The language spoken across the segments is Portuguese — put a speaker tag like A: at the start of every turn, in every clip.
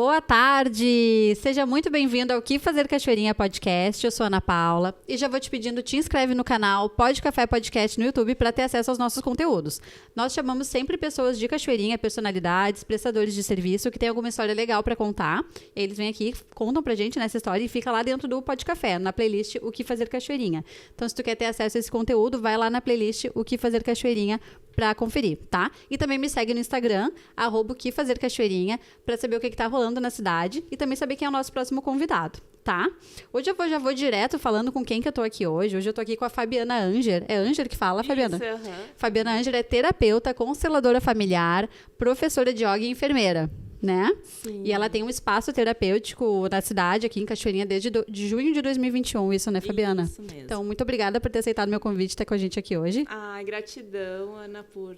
A: Boa tarde! Seja muito bem-vindo ao Que Fazer Cachoeirinha Podcast. Eu sou a Ana Paula e já vou te pedindo, te inscreve no canal Pode Café Podcast no YouTube para ter acesso aos nossos conteúdos. Nós chamamos sempre pessoas de Cachoeirinha, personalidades, prestadores de serviço que têm alguma história legal para contar. Eles vêm aqui, contam pra gente nessa história e fica lá dentro do Pode Café, na playlist O Que Fazer Cachoeirinha. Então, se tu quer ter acesso a esse conteúdo, vai lá na playlist O Que Fazer Cachoeirinha para conferir, tá? E também me segue no Instagram, @O Que Fazer Cachoeirinha, para saber o que tá rolando na cidade e também saber quem é o nosso próximo convidado, tá? Hoje eu já vou direto falando com quem que eu tô aqui hoje. Hoje eu tô aqui com a Fabiana Anger. É Anger que fala, Fabiana?
B: Isso,
A: Fabiana Anger é terapeuta, consteladora familiar, professora de yoga e enfermeira, né?
B: Sim.
A: E ela tem um espaço terapêutico na cidade, aqui em Cachoeirinha, desde de junho de 2021, isso, né, Fabiana?
B: Isso mesmo.
A: Então, muito obrigada por ter aceitado meu convite e estar com a gente aqui hoje.
B: Gratidão, Ana, por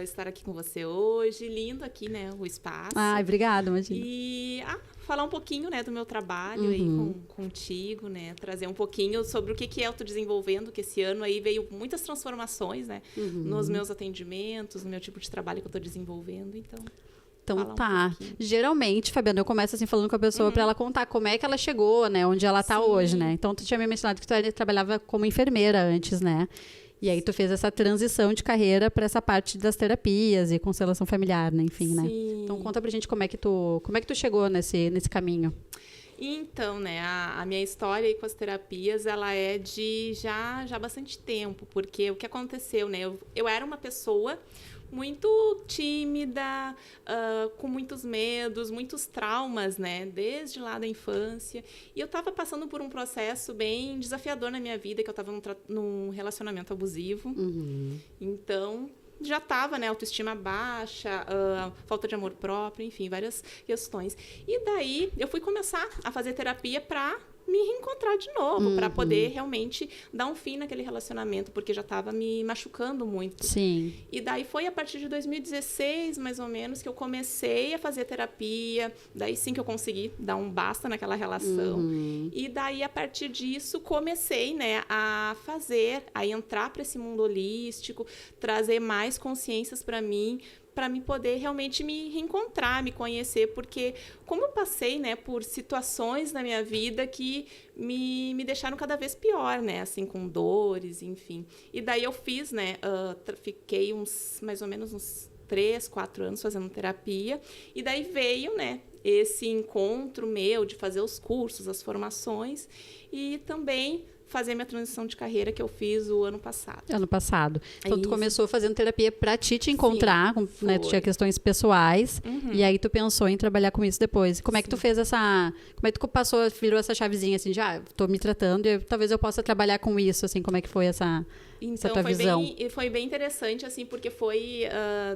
B: estar aqui com você hoje. Lindo aqui, né, o espaço.
A: Obrigada, imagina.
B: E falar um pouquinho, né, do meu trabalho aí contigo, né, trazer um pouquinho sobre o que é autodesenvolvendo, que esse ano aí veio muitas transformações, né, nos meus atendimentos, no meu tipo de trabalho que eu estou desenvolvendo,
A: Então tá. Geralmente, Fabiana, eu começo assim falando com a pessoa para ela contar como é que ela chegou, né? Onde ela tá hoje, né? Então, tu tinha me mencionado que tu trabalhava como enfermeira antes, né? E aí tu fez essa transição de carreira para essa parte das terapias e constelação familiar, né? Enfim, né? Então conta pra gente como é que tu chegou nesse caminho.
B: Então, né, a minha história aí com as terapias, ela é de já bastante tempo, porque o que aconteceu, né? Eu era uma pessoa muito tímida, com muitos medos, muitos traumas, né, desde lá da infância. E eu estava passando por um processo bem desafiador na minha vida, que eu estava num relacionamento abusivo. Então, já estava, né, autoestima baixa, falta de amor próprio, enfim, várias questões. E daí, eu fui começar a fazer terapia para me reencontrar de novo, para poder realmente dar um fim naquele relacionamento, porque já estava me machucando muito.
A: Sim.
B: E daí foi a partir de 2016, mais ou menos, que eu comecei a fazer terapia. Daí sim que eu consegui dar um basta naquela relação. E daí, a partir disso, comecei, né, a entrar para esse mundo holístico, trazer mais consciências para mim poder realmente me reencontrar, me conhecer, porque como eu passei, né, por situações na minha vida que me deixaram cada vez pior, né, assim, com dores, enfim. E daí eu fiz, né, fiquei mais ou menos uns 3, 4 anos fazendo terapia, e daí veio, né, esse encontro meu de fazer os cursos, as formações, e também fazer minha transição de carreira que eu fiz o ano passado.
A: Então, tu começou fazendo terapia pra te encontrar, né? Tu tinha questões pessoais, e aí tu pensou em trabalhar com isso depois. Como é que tu fez como é que tu virou essa chavezinha, assim, de, tô me tratando e talvez eu possa trabalhar com isso, assim, como é que foi essa tua visão?
B: Foi bem interessante, assim, porque foi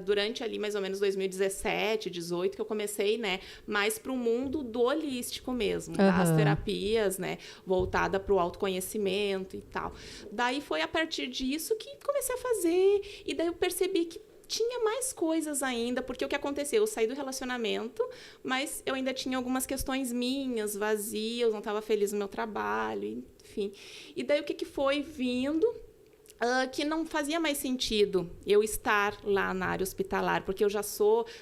B: durante ali mais ou menos 2017, 2018, que eu comecei, né, mais pro mundo do holístico mesmo, das terapias, né, voltada pro autoconhecimento e tal. Daí foi a partir disso que comecei a fazer, e daí eu percebi que tinha mais coisas ainda, porque o que aconteceu? Eu saí do relacionamento, mas eu ainda tinha algumas questões minhas, vazias, não estava feliz no meu trabalho, enfim. E daí o que foi vindo? Que não fazia mais sentido eu estar lá na área hospitalar, porque eu já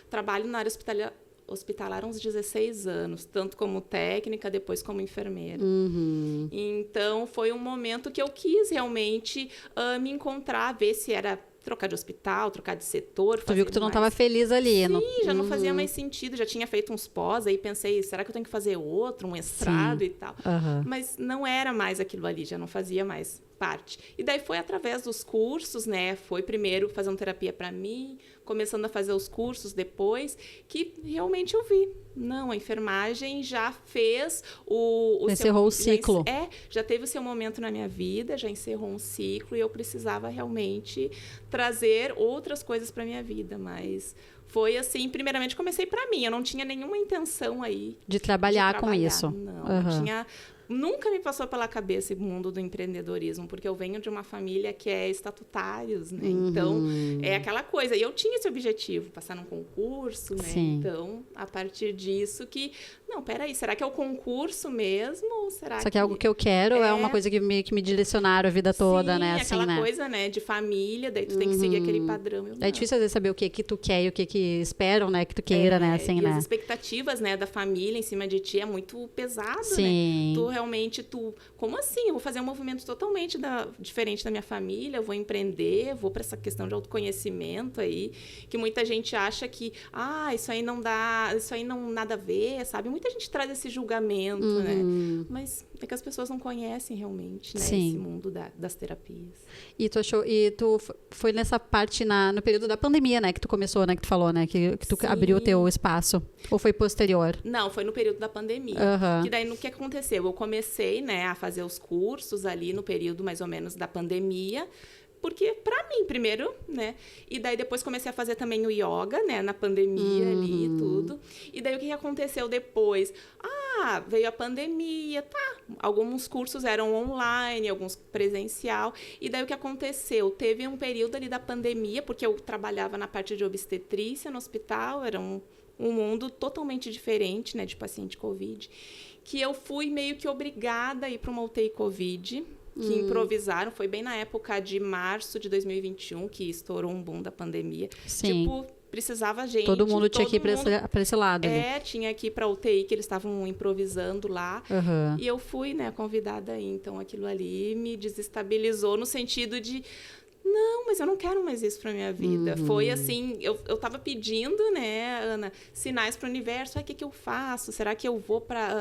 B: trabalho na área hospitalar há uns 16 anos, tanto como técnica, depois como enfermeira. Então, foi um momento que eu quis realmente me encontrar, ver se era trocar de hospital, trocar de setor.
A: Tu viu que tu não estava feliz ali.
B: Sim, já não fazia mais sentido, já tinha feito uns pós, aí pensei, será que eu tenho que fazer outro, um mestrado e tal? Mas não era mais aquilo ali, já não fazia mais parte. E daí foi através dos cursos, né? Foi primeiro fazendo terapia para mim, começando a fazer os cursos depois, que realmente eu vi. Não, a enfermagem já fez
A: encerrou o ciclo.
B: Já teve o seu momento na minha vida, já encerrou um ciclo e eu precisava realmente trazer outras coisas para minha vida, mas foi assim, primeiramente comecei para mim, eu não tinha nenhuma intenção aí
A: de trabalhar com isso.
B: Não tinha nunca me passou pela cabeça o mundo do empreendedorismo, porque eu venho de uma família que é estatutários, né? Então, é aquela coisa. E eu tinha esse objetivo, passar num concurso, né?
A: Sim.
B: Então, a partir disso que... Não, peraí, será que é o concurso mesmo? Ou será
A: Só que é algo que eu quero, é uma coisa que me direcionaram a vida toda,
B: sim,
A: né? Assim,
B: aquela
A: né?
B: coisa, né? De família, daí tu tem que seguir aquele padrão.
A: É difícil, às vezes, saber o que tu quer e o que esperam, né? Que tu queira, né? Assim,
B: e
A: né?
B: as expectativas, né, da família em cima de ti é muito pesado,
A: Sim.
B: né? Tu realmente, como assim? Eu vou fazer um movimento totalmente diferente da minha família, eu vou empreender, vou para essa questão de autoconhecimento aí, que muita gente acha que, isso aí não dá, isso aí não nada a ver, sabe? Muita gente traz esse julgamento, né? Mas é que as pessoas não conhecem realmente, né?
A: Sim.
B: Esse mundo das terapias.
A: E tu foi nessa parte no período da pandemia, né? Que tu começou, né? Que tu falou, né? Que tu
B: Sim.
A: abriu o teu espaço. Ou foi posterior?
B: Não, foi no período da pandemia. Que daí, no que aconteceu? Eu comecei, né, a fazer os cursos ali no período mais ou menos da pandemia, porque para mim, primeiro, né? E daí depois comecei a fazer também o yoga, né? Na pandemia ali e tudo. E daí o que aconteceu depois? Veio a pandemia, tá. Alguns cursos eram online, alguns presencial. E daí o que aconteceu? Teve um período ali da pandemia, porque eu trabalhava na parte de obstetrícia no hospital, era um mundo totalmente diferente, né? De paciente COVID. Que eu fui meio que obrigada a ir para uma UTI COVID, que improvisaram. Foi bem na época de março de 2021, que estourou um boom da pandemia.
A: Sim.
B: Tipo, precisava gente...
A: Todo mundo tinha que ir para esse lado.
B: Tinha que ir para a UTI, que eles estavam improvisando lá. E eu fui, né, convidada aí. Então, aquilo ali me desestabilizou no sentido de... Não, mas eu não quero mais isso para minha vida. Foi assim, eu tava pedindo, né, Ana, sinais para o universo. O que eu faço? Será que eu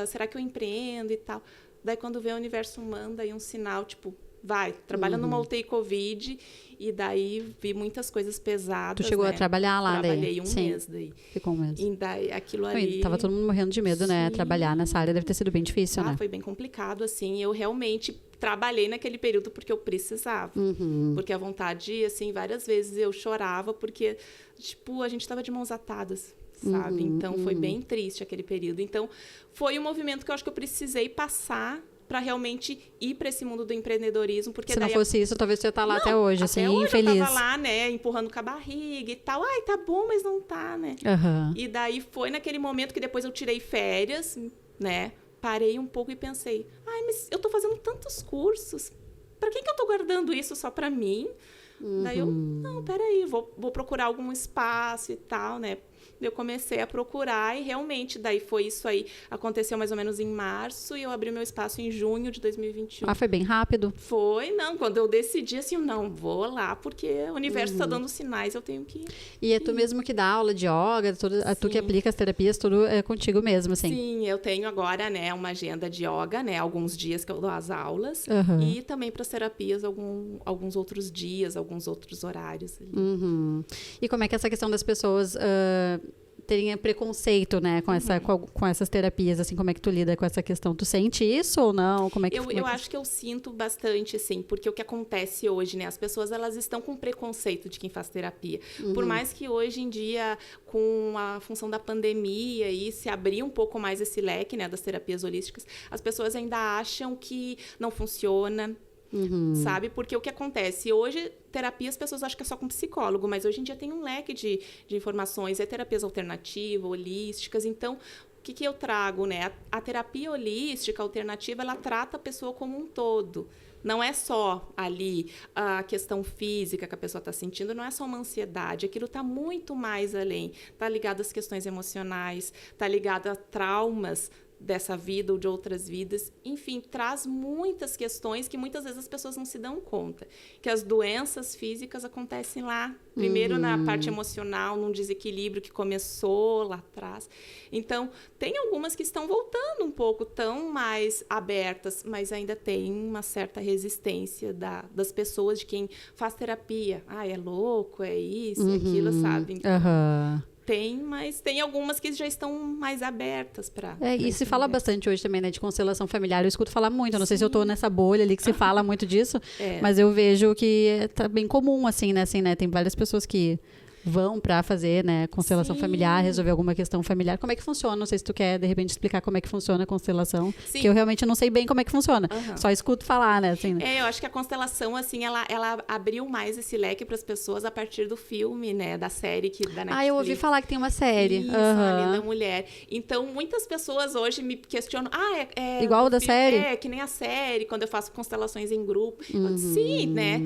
B: será que eu empreendo e tal? Daí, quando vê o universo, manda aí um sinal, tipo, vai, trabalha numa UTI COVID. E daí, vi muitas coisas pesadas,
A: Tu chegou, né, a trabalhar lá,
B: Trabalhei
A: daí?
B: mês daí.
A: Ficou um mês.
B: E daí, aquilo ali...
A: Tava todo mundo morrendo de medo, né?
B: Sim.
A: Trabalhar nessa área deve ter sido bem difícil, né?
B: Foi bem complicado, assim. Eu realmente trabalhei naquele período porque eu precisava. Porque a vontade, assim, várias vezes eu chorava porque, tipo, a gente tava de mãos atadas, sabe? Então, foi bem triste aquele período. Então, foi um movimento que eu acho que eu precisei passar para realmente ir para esse mundo do empreendedorismo, porque
A: se
B: daí
A: não fosse isso, talvez você ia estar lá até hoje, assim,
B: hoje
A: infeliz.
B: Eu tava lá, né, empurrando com a barriga e tal. Tá bom, mas não tá, né? E daí foi naquele momento que depois eu tirei férias, né? Parei um pouco e pensei, mas eu tô fazendo tantos cursos, para que eu tô guardando isso só para mim? Daí eu, não, peraí, vou procurar algum espaço e tal, né? Eu comecei a procurar e realmente daí foi isso aí. Aconteceu mais ou menos em março e eu abri meu espaço em junho de 2021.
A: Foi bem rápido?
B: Foi, não. Quando eu decidi assim, não, vou lá porque o universo está dando sinais, eu tenho que ir.
A: E é tu mesmo que dá aula de yoga, tu que aplica as terapias, tudo é contigo mesmo, assim?
B: Sim, eu tenho agora, né, uma agenda de yoga, né, alguns dias que eu dou as aulas e também para as terapias alguns outros dias, alguns outros horários.
A: E como é que é essa questão das pessoas terem preconceito, né, com essas terapias, assim, como é que tu lida com essa questão? Tu sente isso ou não? Como é que
B: eu acho que eu sinto bastante, assim, porque o que acontece hoje, né, as pessoas, elas estão com preconceito de quem faz terapia. Por mais que hoje em dia, com a função da pandemia e se abrir um pouco mais esse leque, né, das terapias holísticas, as pessoas ainda acham que não funciona, sabe? Porque o que acontece? Hoje, terapia, as pessoas acham que é só com psicólogo, mas hoje em dia tem um leque de informações, terapias alternativas, holísticas. Então, o que eu trago, né? A terapia holística alternativa, ela trata a pessoa como um todo. Não é só ali a questão física que a pessoa está sentindo, não é só uma ansiedade. Aquilo está muito mais além. Está ligado às questões emocionais, está ligado a traumas dessa vida ou de outras vidas, enfim, traz muitas questões que muitas vezes as pessoas não se dão conta, que as doenças físicas acontecem lá, primeiro na parte emocional, num desequilíbrio que começou lá atrás. Então, tem algumas que estão voltando um pouco, tão mais abertas, mas ainda tem uma certa resistência das pessoas, de quem faz terapia. É louco, é isso, é aquilo, sabe? Então, tem, mas tem algumas que já estão mais abertas para...
A: E se fala bastante hoje também, né, de constelação familiar. Eu escuto falar muito. Eu não sei se eu estou nessa bolha ali que se fala muito disso, mas eu vejo que tá bem comum, assim, né? Tem várias pessoas que vão para fazer, né, constelação
B: Sim.
A: familiar, resolver alguma questão familiar. Como é que funciona? Não sei se tu quer, de repente, explicar como é que funciona a constelação.
B: Sim.
A: Que eu realmente não sei bem como é que funciona. Só escuto falar, né? Assim, né?
B: Eu acho que a constelação, assim, ela abriu mais esse leque para as pessoas a partir do filme, né? Da série da Netflix.
A: Eu ouvi falar que tem uma série.
B: Isso, a Linda Mulher. Então, muitas pessoas hoje me questionam,
A: igual da série?
B: É, que nem a série, quando eu faço constelações em grupo. Eu disse, sim, né?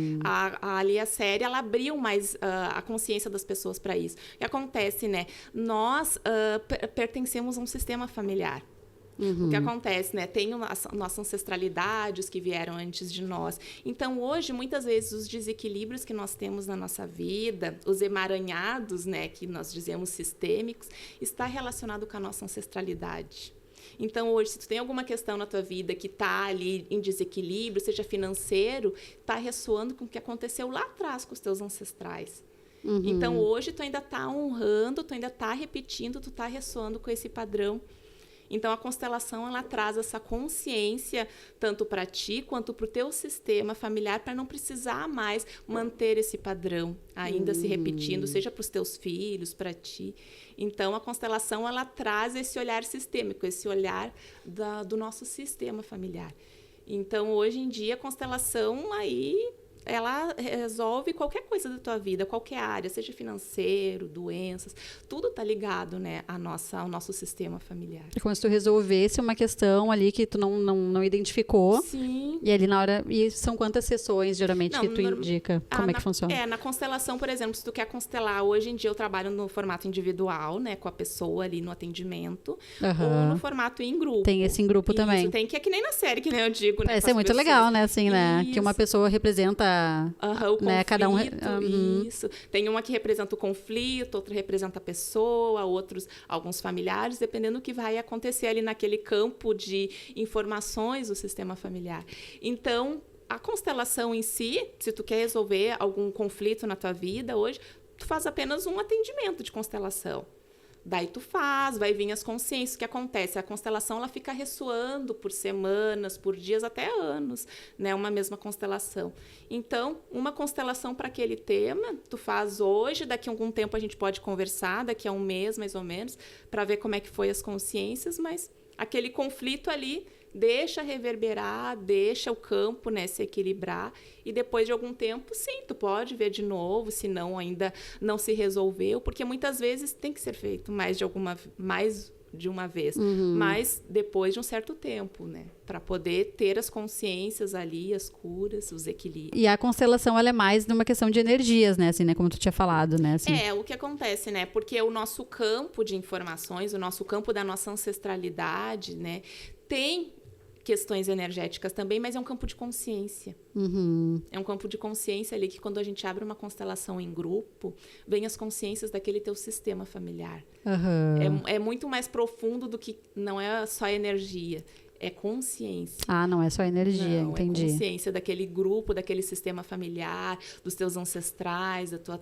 B: Ali a série, ela abriu mais a consciência das pessoas para isso. O que acontece, né? Nós pertencemos a um sistema familiar. O que acontece, né? Tem nossas ancestralidades que vieram antes de nós. Então, hoje, muitas vezes, os desequilíbrios que nós temos na nossa vida, os emaranhados, né, que nós dizemos sistêmicos, está relacionado com a nossa ancestralidade. Então, hoje, se tu tem alguma questão na tua vida que está ali em desequilíbrio, seja financeiro, está ressoando com o que aconteceu lá atrás com os teus ancestrais. Então, hoje, tu ainda está honrando, tu ainda está repetindo, tu está ressoando com esse padrão. Então, a constelação, ela traz essa consciência, tanto para ti, quanto para o teu sistema familiar, para não precisar mais manter esse padrão, ainda se repetindo, seja para os teus filhos, para ti. Então, a constelação, ela traz esse olhar sistêmico, esse olhar do nosso sistema familiar. Então, hoje em dia, a constelação, ela resolve qualquer coisa da tua vida, qualquer área, seja financeiro, doenças, tudo está ligado, né, ao nosso sistema familiar.
A: É como se tu resolvesse uma questão ali que tu não identificou.
B: Sim.
A: E ali na hora... E são quantas sessões, geralmente, que tu indica? Como é que funciona?
B: Na constelação, por exemplo, se tu quer constelar, hoje em dia eu trabalho no formato individual, né, com a pessoa ali no atendimento, ou no formato em grupo.
A: Tem esse em grupo também.
B: Isso, tem, que é que nem na série, que nem eu digo, né?
A: Parece ser muito legal, né, assim, né?
B: Isso.
A: Que uma pessoa representa...
B: o
A: né,
B: conflito,
A: cada um...
B: Isso. Tem uma que representa o conflito, outra representa a pessoa, alguns familiares, dependendo do que vai acontecer ali naquele campo de informações do sistema familiar. Então, a constelação em si, se tu quer resolver algum conflito na tua vida hoje, tu faz apenas um atendimento de constelação. Daí tu vai vir as consciências. O que acontece? A constelação, ela fica ressoando por semanas, por dias, até anos, né? Uma mesma constelação. Então, uma constelação para aquele tema, tu faz hoje, daqui a algum tempo a gente pode conversar, daqui a um mês, mais ou menos, para ver como é que foi as consciências, mas aquele conflito ali deixa reverberar, deixa o campo, né, se equilibrar, e depois de algum tempo, sim, tu pode ver de novo, se não ainda não se resolveu, porque muitas vezes tem que ser feito mais de uma vez, mas depois de um certo tempo, né, para poder ter as consciências ali, as curas, os equilíbrios.
A: E a constelação, ela é mais numa questão de energias, né, assim, né, como tu tinha falado, né, assim.
B: O que acontece, né, porque o nosso campo de informações, o nosso campo da nossa ancestralidade, né, tem questões energéticas também, mas é um campo de consciência. É um campo de consciência ali que, quando a gente abre uma constelação em grupo, vem as consciências daquele teu sistema familiar. É muito mais profundo do que não é só energia. É consciência.
A: Não é só energia, entendi.
B: É consciência daquele grupo, daquele sistema familiar, dos teus ancestrais, da tua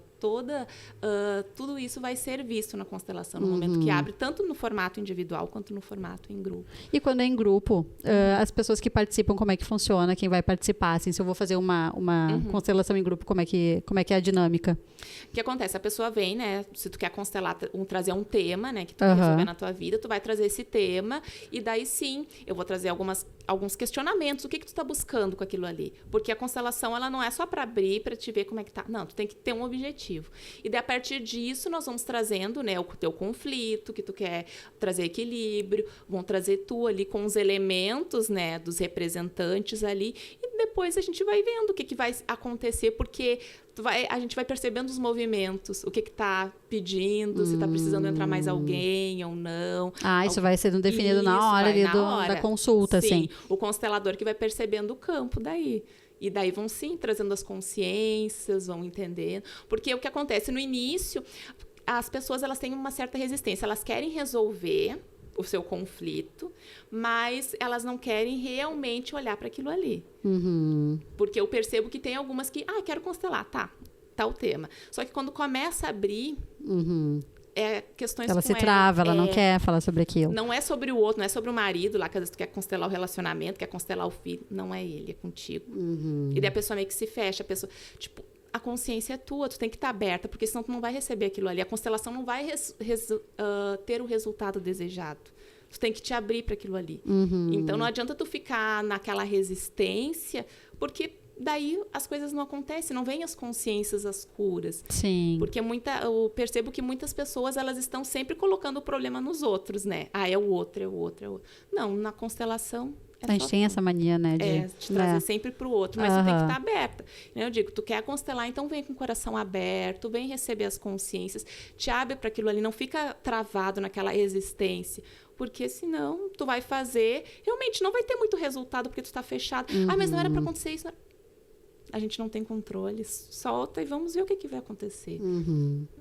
B: tudo isso vai ser visto na constelação no momento que abre, tanto no formato individual quanto no formato em grupo.
A: E quando é em grupo, as pessoas que participam, como é que funciona? Quem vai participar? Assim, se eu vou fazer uma constelação em grupo, como é que é a dinâmica?
B: O que acontece? A pessoa vem, né? Se tu quer constelar, trazer um tema, né, que tu quer resolver na tua vida, tu vai trazer esse tema, e daí sim, eu vou trazer alguns questionamentos. O que tu tá buscando com aquilo ali? Porque a constelação, ela não é só para abrir, para te ver como é que tá. Não, tu tem que ter um objetivo. E daí, a partir disso, nós vamos trazendo, né, o teu conflito, que tu quer trazer equilíbrio, vão trazer tu ali com os elementos, né, dos representantes ali, e depois a gente vai vendo o que vai acontecer, porque a gente vai percebendo os movimentos, o que tá pedindo, se tá precisando entrar mais alguém ou não.
A: Isso vai sendo definido na hora ali da consulta,
B: sim.
A: assim.
B: O constelador que vai percebendo o campo daí. E daí vão, sim, trazendo as consciências, vão entendendo. Porque o que acontece no início, as pessoas, elas têm uma certa resistência. Elas querem resolver o seu conflito, mas elas não querem realmente olhar para aquilo ali. Porque eu percebo que tem algumas que, quero constelar, tá o tema. Só que quando começa a abrir... questões
A: ela se trava, ela não quer falar sobre aquilo.
B: Não é sobre o outro, não é sobre o marido lá, que às vezes tu quer constelar o relacionamento, quer constelar o filho. Não é ele, é contigo. E daí a pessoa meio que se fecha, a pessoa, tipo, a consciência é tua, tu tem que estar aberta, porque senão tu não vai receber aquilo ali. A constelação não vai ter o resultado desejado. Tu tem que te abrir para aquilo ali. Então, não adianta tu ficar naquela resistência, porque daí as coisas não acontecem, não vêm as consciências, as curas.
A: Sim.
B: Porque eu percebo que muitas pessoas, elas estão sempre colocando o problema nos outros, né? Ah, é o outro, é o outro, é o outro. Não, na constelação...
A: A gente tem essa mania, né?
B: De trazer sempre para o outro, mas tu tem que estar aberta. Eu digo, tu quer constelar, então vem com o coração aberto, vem receber as consciências, te abre para aquilo ali, não fica travado naquela resistência. Porque senão tu vai fazer, realmente não vai ter muito resultado porque tu está fechado. Ah, mas não era para acontecer isso. A gente não tem controle, solta e vamos ver o que vai acontecer.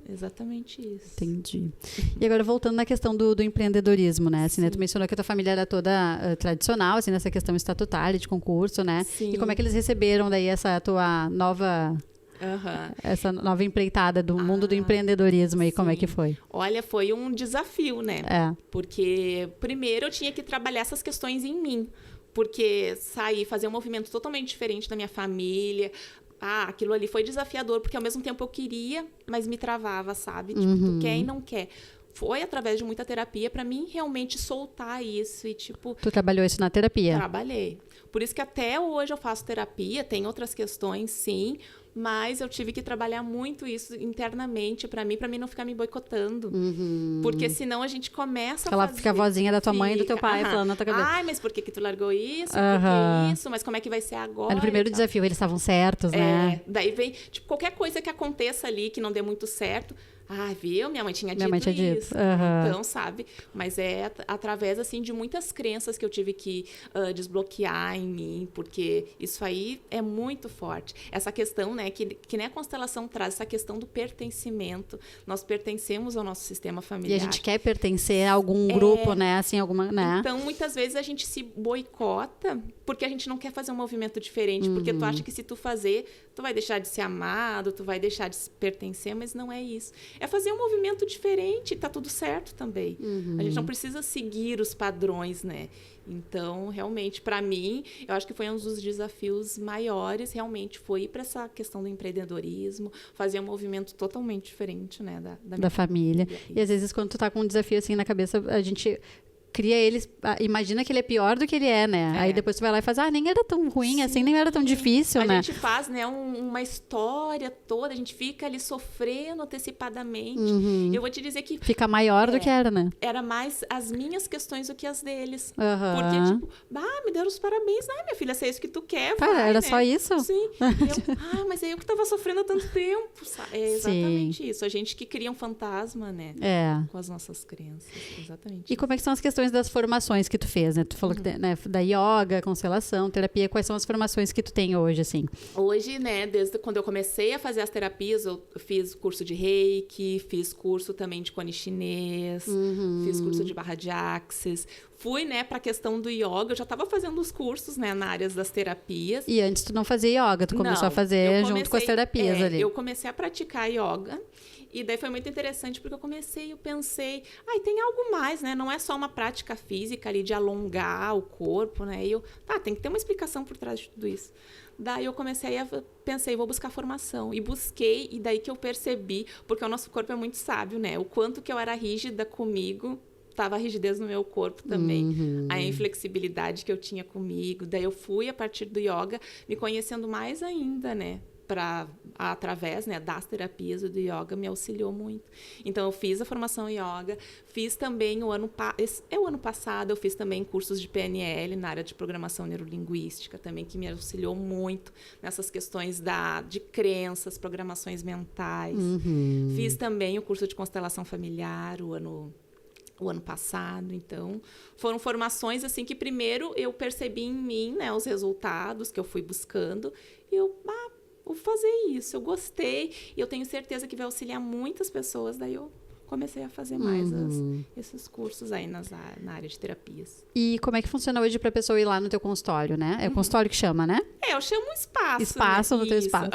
B: Exatamente isso.
A: Entendi. E agora, voltando na questão do empreendedorismo, né? Assim, né? Tu mencionou que a tua família era toda tradicional, assim, nessa questão estatutária, de concurso, né?
B: Sim.
A: E como é que eles receberam daí essa tua nova... essa nova empreitada do mundo do empreendedorismo aí, como é que foi?
B: Olha, foi um desafio, né? Porque primeiro eu tinha que trabalhar essas questões em mim. Porque sair, fazer um movimento totalmente diferente da minha família... aquilo ali foi desafiador, porque ao mesmo tempo eu queria, mas me travava, sabe? Tipo, tu quer e não quer. Foi através de muita terapia para mim realmente soltar isso e tipo...
A: Tu trabalhou isso na terapia?
B: Trabalhei. Por isso que até hoje eu faço terapia, tem outras questões, sim, mas eu tive que trabalhar muito isso internamente para mim não ficar me boicotando. Porque senão a gente começa a fazer...
A: Fica a vozinha da tua mãe e do teu pai falando na tua cabeça.
B: Ai, mas por que tu largou isso? Por que isso? Mas como é que vai ser agora?
A: Era o primeiro desafio, eles estavam certos, né?
B: Daí vem, tipo, qualquer coisa que aconteça ali que não dê muito certo... Ah, viu? Minha mãe tinha dito isso. Então, sabe? Mas é através, assim, de muitas crenças que eu tive que desbloquear em mim, porque isso aí é muito forte. Essa questão, né, que nem a constelação traz, essa questão do pertencimento. Nós pertencemos ao nosso sistema familiar.
A: E a gente quer pertencer a algum grupo, né? Assim, alguma, né?
B: Então, muitas vezes a gente se boicota porque a gente não quer fazer um movimento diferente, porque tu acha que se tu fazer, tu vai deixar de ser amado, tu vai deixar de pertencer, mas não é isso. É fazer um movimento diferente, tá tudo certo também. A gente não precisa seguir os padrões, né? Então, realmente, para mim, eu acho que foi um dos desafios maiores, realmente, foi ir para essa questão do empreendedorismo, fazer um movimento totalmente diferente, né? Da
A: família. E às vezes, quando tu tá com um desafio assim na cabeça, a gente... cria eles, imagina que ele é pior do que ele é, né? Aí depois tu vai lá e faz, nem era tão ruim, assim, nem era tão difícil, né?
B: A gente faz, né, uma história toda, a gente fica ali sofrendo antecipadamente. Eu vou te dizer que...
A: Fica maior do que era, né?
B: Era mais as minhas questões do que as deles. Porque, tipo, me deram os parabéns. Ai, minha filha, se é isso que tu quer,
A: cara,
B: vai,
A: era
B: né?
A: só isso?
B: Sim. Mas é eu que tava sofrendo há tanto tempo, sabe? É exatamente isso. A gente que cria um fantasma, né? Com as nossas crenças. Exatamente.
A: E como é que são as questões das formações que tu fez, né? Tu falou que, né, da yoga, constelação, terapia. Quais são as formações que tu tem hoje, assim?
B: Hoje, né, desde quando eu comecei a fazer as terapias, eu fiz curso de Reiki, fiz curso também de Koni chinês, fiz curso de barra de axis. Fui, né, para a questão do yoga. Eu já estava fazendo os cursos, né, na área das terapias.
A: E antes tu não fazia yoga, tu começou a fazer junto com as terapias ali.
B: Eu comecei a praticar yoga. E daí foi muito interessante, porque eu pensei, tem algo mais, né? Não é só uma prática física ali de alongar o corpo, né? E eu, tem que ter uma explicação por trás de tudo isso. Daí eu pensei, vou buscar formação. E busquei, e daí que eu percebi, porque o nosso corpo é muito sábio, né? O quanto que eu era rígida comigo, tava a rigidez no meu corpo também. A inflexibilidade que eu tinha comigo. Daí eu fui, a partir do yoga, me conhecendo mais ainda, né? Através, né, das terapias do yoga, me auxiliou muito. Então, eu fiz a formação yoga, fiz também o ano passado, eu fiz também cursos de PNL na área de programação neurolinguística também, que me auxiliou muito nessas questões de crenças, programações mentais. Fiz também o curso de constelação familiar o ano passado. Então, foram formações assim que primeiro eu percebi em mim, né, os resultados que eu fui buscando, e eu vou fazer isso, eu gostei, e eu tenho certeza que vai auxiliar muitas pessoas, daí eu comecei a fazer mais esses cursos aí na área de terapias.
A: E como é que funciona hoje pra pessoa ir lá no teu consultório, né? É o consultório que chama, né?
B: Eu chamo espaço.
A: Espaço, né? No teu espaço.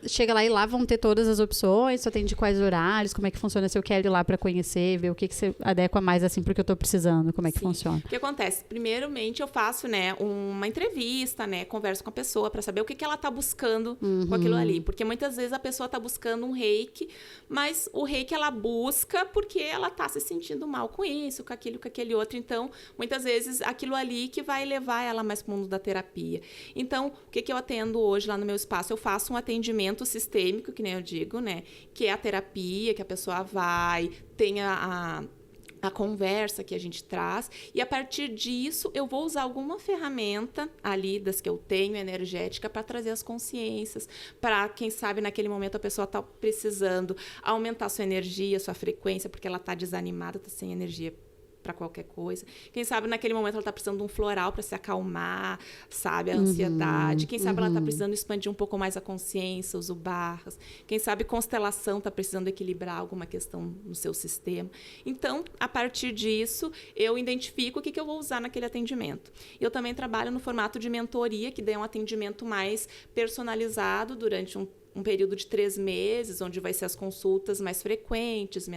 A: Chega lá e lá vão ter todas as opções, só tem de quais horários, como é que funciona se eu quero ir lá pra conhecer, ver o que você adequa mais assim pro que eu tô precisando, como é que funciona?
B: O que acontece? Primeiramente eu faço, né, uma entrevista, né, converso com a pessoa pra saber o que ela tá buscando com aquilo ali, porque muitas vezes a pessoa tá buscando um reiki, mas o reiki ela busca porque ela tá se sentindo mal com isso, com aquilo, com aquele outro, então muitas vezes aquilo ali que vai levar ela mais pro mundo da terapia. Então, o que eu atendo hoje lá no meu espaço? Eu faço um atendimento sistêmico, que nem eu digo, né, que é a terapia, que a pessoa vai, tem a conversa que a gente traz, e a partir disso eu vou usar alguma ferramenta ali das que eu tenho, energética, para trazer as consciências, para, quem sabe, naquele momento a pessoa está precisando aumentar sua energia, sua frequência, porque ela está desanimada, está sem energia para qualquer coisa. Quem sabe naquele momento ela está precisando de um floral para se acalmar, sabe, a ansiedade. Quem sabe ela está precisando expandir um pouco mais a consciência, uso barras. Quem sabe constelação está precisando equilibrar alguma questão no seu sistema. Então, a partir disso, eu identifico o que eu vou usar naquele atendimento. Eu também trabalho no formato de mentoria, que daí é um atendimento mais personalizado durante um período de 3 meses, onde vai ser as consultas mais frequentes,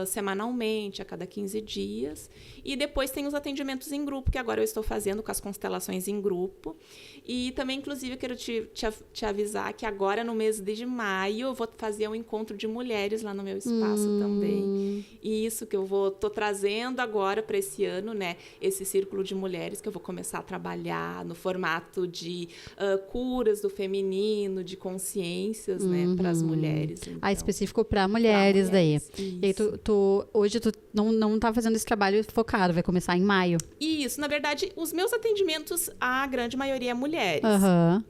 B: semanalmente, a cada 15 dias. E depois tem os atendimentos em grupo, que agora eu estou fazendo com as constelações em grupo. E também, inclusive, eu quero te avisar que agora, no mês de maio, eu vou fazer um encontro de mulheres lá no meu espaço também. E isso que eu tô trazendo agora para esse ano, né? Esse círculo de mulheres que eu vou começar a trabalhar no formato de curas do feminino, de consciências, né, para as mulheres. Então,
A: específico para mulheres daí.
B: Isso.
A: E aí hoje tu não tá fazendo esse trabalho focado, vai começar em maio.
B: Isso, na verdade, os meus atendimentos, a grande maioria é mulheres.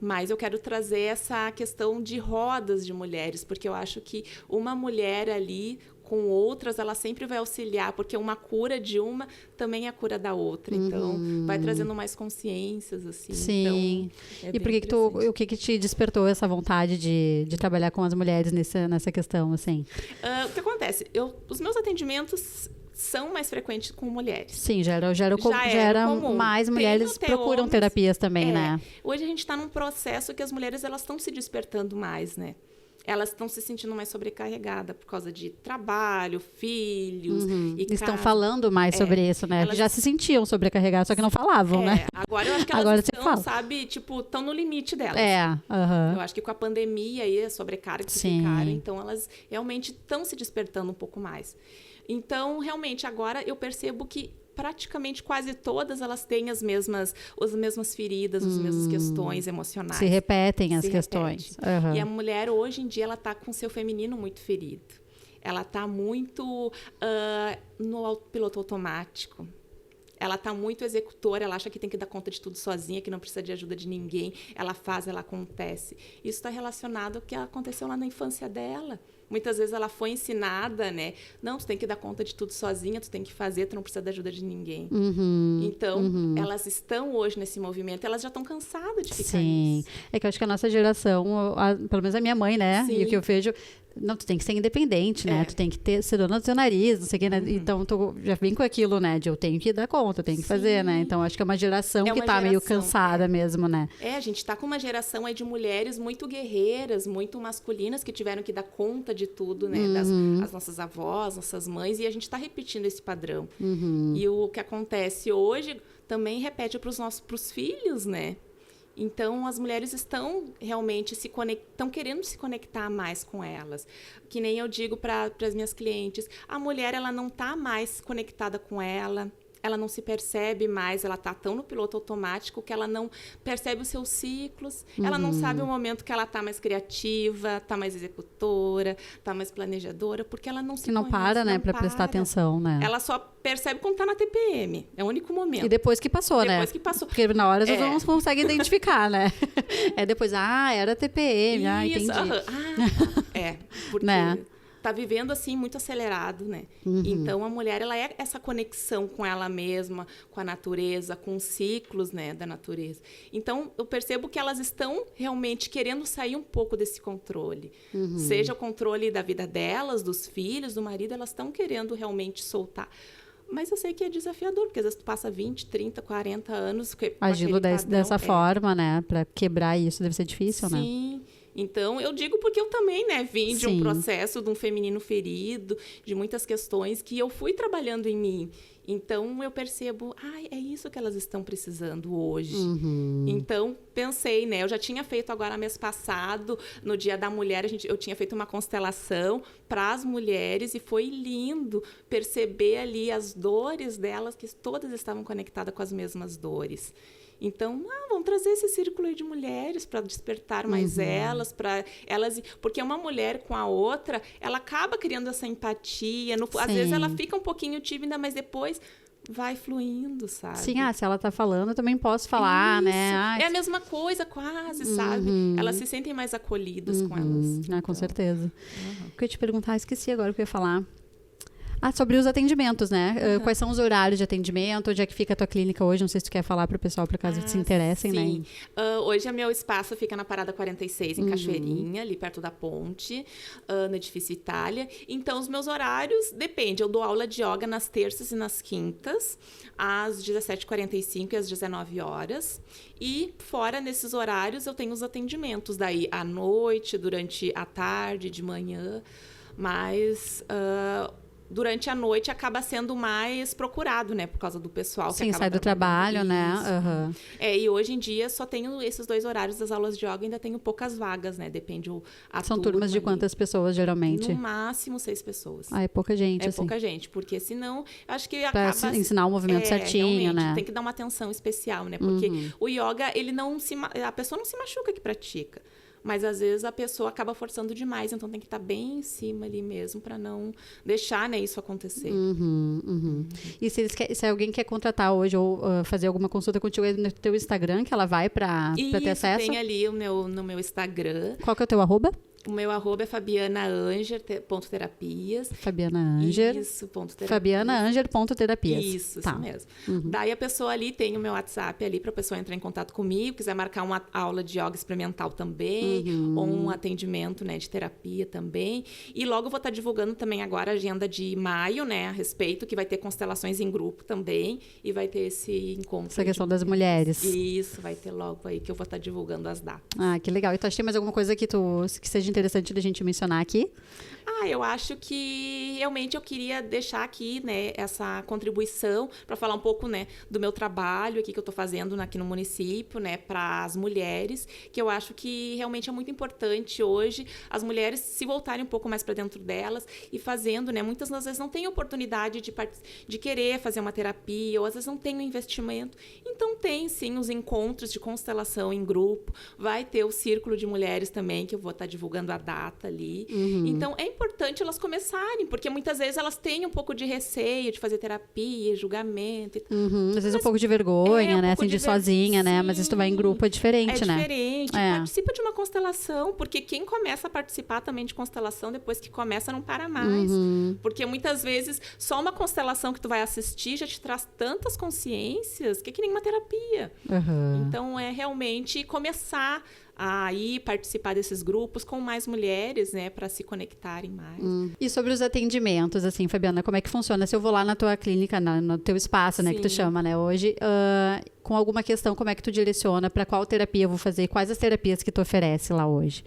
B: Mas eu quero trazer essa questão de rodas de mulheres, porque eu acho que uma mulher ali com outras, ela sempre vai auxiliar, porque uma cura de uma também é a cura da outra. Então, vai trazendo mais consciências, assim.
A: Sim. Então, e por que o que te despertou essa vontade de trabalhar com as mulheres nessa questão, assim?
B: O que acontece? Os meus atendimentos são mais frequentes com mulheres.
A: Sim, já era comum. Mais mulheres procuram homens, terapias também, né?
B: Hoje a gente está num processo que as mulheres elas estão se despertando mais, né? Elas estão se sentindo mais sobrecarregadas por causa de trabalho, filhos e casa.
A: Estão falando mais sobre isso, né? Elas já se sentiam sobrecarregadas, só que não falavam, né?
B: Agora eu acho que elas estão, sabe, tipo, estão no limite delas. Eu acho que com a pandemia e a sobrecarga que ficaram, então elas realmente estão se despertando um pouco mais. Então, realmente, agora eu percebo que praticamente quase todas elas têm as mesmas feridas, as mesmas questões emocionais.
A: Se repetem as questões.
B: E a mulher, hoje em dia, ela está com o seu feminino muito ferido. Ela está muito no piloto automático. Ela está muito executora, ela acha que tem que dar conta de tudo sozinha, que não precisa de ajuda de ninguém. Ela faz, ela acontece. Isso está relacionado ao que aconteceu lá na infância dela. Muitas vezes ela foi ensinada, né? Não, tu tem que dar conta de tudo sozinha, tu tem que fazer, tu não precisa da ajuda de ninguém. Então, elas estão hoje nesse movimento, elas já estão cansadas de ficar nisso.
A: É que eu acho que a nossa geração, pelo menos a minha mãe, né? E o que eu vejo... Não, tu tem que ser independente, né? Tu tem que ser dona do seu nariz, não sei o que, né? Então, tu já vem com aquilo, né? De eu tenho que dar conta, eu tenho que fazer, né? Então, acho que é uma geração que tá meio cansada mesmo, né?
B: A gente tá com uma geração aí de mulheres muito guerreiras, muito masculinas, que tiveram que dar conta de tudo, né? As nossas avós, nossas mães, e a gente tá repetindo esse padrão. E o que acontece hoje também repete pros filhos, né? Então, as mulheres estão realmente estão querendo se conectar mais com elas. Que nem eu digo para as minhas clientes, a mulher ela não está mais conectada com ela não se percebe mais, ela está tão no piloto automático que ela não percebe os seus ciclos, ela não sabe o momento que ela está mais criativa, está mais executora, está mais planejadora, porque ela não se conhece.
A: Não para, né, para prestar atenção, né?
B: Ela só percebe quando está na TPM, é o único momento.
A: E depois que passou, né?
B: Depois que passou.
A: Porque na hora já não consegue identificar, né? Depois, era TPM, entendi.
B: Porque...
A: Né?
B: tá vivendo assim muito acelerado, né? Então a mulher, ela é essa conexão com ela mesma, com a natureza, com os ciclos, né, da natureza. Então eu percebo que elas estão realmente querendo sair um pouco desse controle. Seja o controle da vida delas, dos filhos, do marido, elas estão querendo realmente soltar. Mas eu sei que é desafiador, porque às vezes tu passa 20, 30, 40 anos
A: agindo dessa forma, né? Para quebrar isso deve ser difícil, né?
B: Sim. Então, eu digo porque eu também, né, vim de um processo de um feminino ferido, de muitas questões que eu fui trabalhando em mim. Então, eu percebo, é isso que elas estão precisando hoje. Então, pensei, né, eu já tinha feito agora mês passado, no Dia da Mulher, eu tinha feito uma constelação para as mulheres e foi lindo perceber ali as dores delas, que todas estavam conectadas com as mesmas dores. Então, vamos trazer esse círculo aí de mulheres para despertar mais elas, porque uma mulher com a outra, ela acaba criando essa empatia. Às vezes ela fica um pouquinho tímida, mas depois vai fluindo, sabe?
A: Sim, se ela tá falando, eu também posso falar, né?
B: É a mesma coisa, quase, sabe? Elas se sentem mais acolhidas com elas.
A: Então. Com certeza. O que eu ia te perguntar, esqueci agora o que eu ia falar. Sobre os atendimentos, né? Quais são os horários de atendimento? Onde é que fica a tua clínica hoje? Não sei se tu quer falar para o pessoal, por caso se interessem,
B: sim.
A: né?
B: Hoje, o meu espaço fica na Parada 46, em Cachoeirinha, ali perto da ponte, no Edifício Itália. Então, os meus horários, depende. Eu dou aula de yoga nas terças e nas quintas, às 17h45 e às 19 horas. E, fora nesses horários, eu tenho os atendimentos. Daí, à noite, durante a tarde, de manhã. Mas... durante a noite acaba sendo mais procurado, né? Por causa do pessoal que acaba
A: sai do trabalho, né?
B: E hoje em dia só tenho esses 2 horários das aulas de yoga, ainda tenho poucas vagas, né? Depende
A: São turmas de quantas pessoas, geralmente?
B: No máximo 6 pessoas.
A: É pouca gente,
B: É pouca gente, porque senão, acho que
A: pra
B: acaba...
A: ensinar o movimento certinho, né?
B: Tem que dar uma atenção especial, né? Porque o yoga, ele não a pessoa não se machuca que pratica. Mas, às vezes, a pessoa acaba forçando demais. Então, tem que estar bem em cima ali mesmo para não deixar, né, isso acontecer.
A: E se alguém quer contratar hoje ou fazer alguma consulta contigo, é no teu Instagram que ela vai para ter acesso?
B: Tem ali no meu Instagram.
A: Qual que é o teu @?
B: O meu @ é fabianaanger.terapias.
A: Fabiana Anger.
B: Isso, .terapias.
A: Fabianaanger.terapias.
B: Isso mesmo. Daí a pessoa ali tem o meu WhatsApp ali para a pessoa entrar em contato comigo, quiser marcar uma aula de yoga experimental também, ou um atendimento, né, de terapia também. E logo eu vou estar divulgando também agora a agenda de maio, né, a respeito, que vai ter constelações em grupo também, e vai ter esse encontro.
A: Essa questão das mulheres.
B: Isso, vai ter logo aí que eu vou estar divulgando as datas.
A: Que legal. E tu acha que tem mais alguma coisa que seja interessante da gente mencionar aqui?
B: Eu acho que realmente eu queria deixar aqui, né, essa contribuição para falar um pouco, né, do meu trabalho aqui que eu estou fazendo aqui no município, né, para as mulheres, que eu acho que realmente é muito importante hoje as mulheres se voltarem um pouco mais para dentro delas e fazendo, né, muitas das vezes não têm oportunidade de querer fazer uma terapia, ou às vezes não tem o investimento. Então tem sim os encontros de constelação em grupo, vai ter o círculo de mulheres também, que eu vou estar divulgando a data ali. Então é importante elas começarem, porque muitas vezes elas têm um pouco de receio de fazer terapia, julgamento e tal.
A: Às vezes um pouco de vergonha, né? Assim, de sozinha, né? Mas se tu vai em grupo é diferente, né?
B: É diferente. Participa de uma constelação, porque quem começa a participar também de constelação, depois que começa, não para mais. Porque muitas vezes, só uma constelação que tu vai assistir já te traz tantas consciências que é que nem uma terapia. Então, é realmente começar a ir participar desses grupos com mais mulheres, né, para se conectarem mais.
A: E sobre os atendimentos, assim, Fabiana, como é que funciona? Se eu vou lá na tua clínica, no teu espaço, né, que tu chama, né, hoje, com alguma questão, como é que tu direciona, para qual terapia eu vou fazer, quais as terapias que tu oferece lá hoje?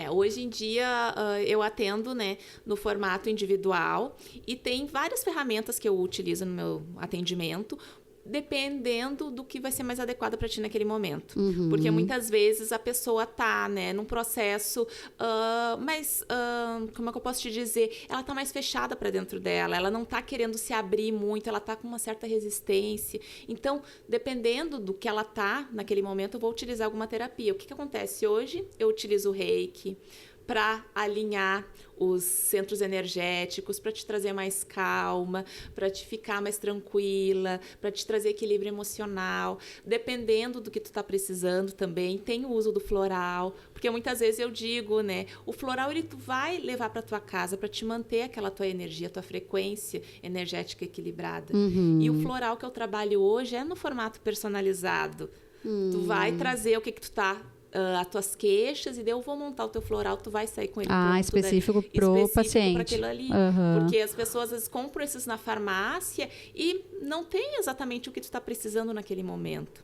B: Hoje em dia eu atendo, né, no formato individual e tem várias ferramentas que eu utilizo no meu atendimento, dependendo do que vai ser mais adequado para ti naquele momento. Porque muitas vezes a pessoa tá, né, num processo como é que eu posso te dizer? Ela tá mais fechada para dentro dela, ela não tá querendo se abrir muito, ela tá com uma certa resistência. Então, dependendo do que ela tá naquele momento, eu vou utilizar alguma terapia. O que acontece hoje? Eu utilizo o Reiki, para alinhar os centros energéticos, para te trazer mais calma, para te ficar mais tranquila, para te trazer equilíbrio emocional. Dependendo do que tu tá precisando também, tem o uso do floral, porque muitas vezes eu digo, né, o floral tu vai levar para tua casa para te manter aquela tua energia, tua frequência energética equilibrada. E o floral que eu trabalho hoje é no formato personalizado. Tu vai trazer o que tu tá as tuas queixas, e daí eu vou montar o teu floral, tu vai sair com ele pronto,
A: específico pro paciente.
B: Para aquilo ali. Porque as pessoas às vezes compram esses na farmácia e não tem exatamente o que tu está precisando naquele momento.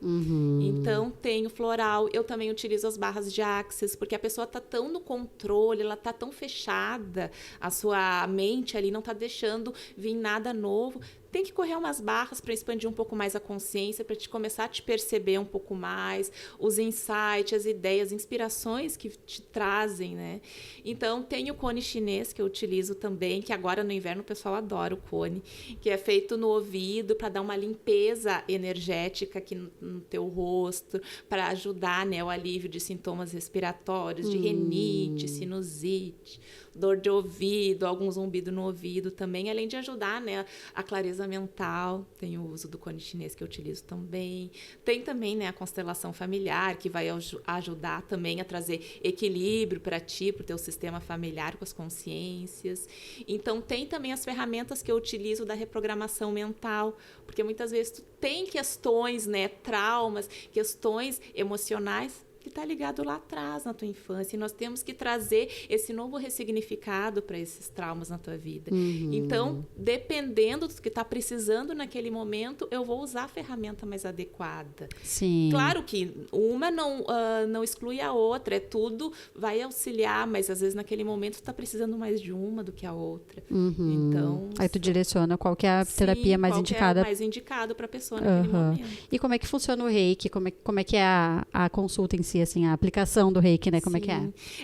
B: Então, tem o floral. Eu também utilizo as barras de Axis, porque a pessoa tá tão no controle, ela tá tão fechada, a sua mente ali não tá deixando vir nada novo. Tem que correr umas barras para expandir um pouco mais a consciência, para te começar a te perceber um pouco mais, os insights, as ideias, inspirações que te trazem, né? Então, tem o cone chinês que eu utilizo também, que agora no inverno o pessoal adora o cone, que é feito no ouvido para dar uma limpeza energética aqui no teu rosto, para ajudar, né, o alívio de sintomas respiratórios, de rinite, sinusite, dor de ouvido, algum zumbido no ouvido também, além de ajudar, né, a clareza mental. Tem o uso do cone chinês que eu utilizo também. Tem também, né, a constelação familiar, que vai ajudar também a trazer equilíbrio para ti, para o teu sistema familiar com as consciências. Então, tem também as ferramentas que eu utilizo da reprogramação mental, porque muitas vezes tu tem questões, né, traumas, questões emocionais que está ligado lá atrás na tua infância, e nós temos que trazer esse novo ressignificado para esses traumas na tua vida. Então, dependendo do que está precisando naquele momento, eu vou usar a ferramenta mais adequada.
A: Sim.
B: Claro que uma não exclui a outra, tudo vai auxiliar, mas às vezes naquele momento tu está precisando mais de uma do que a outra. Então,
A: aí tu direciona qual que é a terapia mais indicada.
B: É mais indicado para a pessoa naquele momento.
A: E como é que funciona o Reiki? Como é que é a consulta em si, assim, a aplicação do Reiki, né? Como é que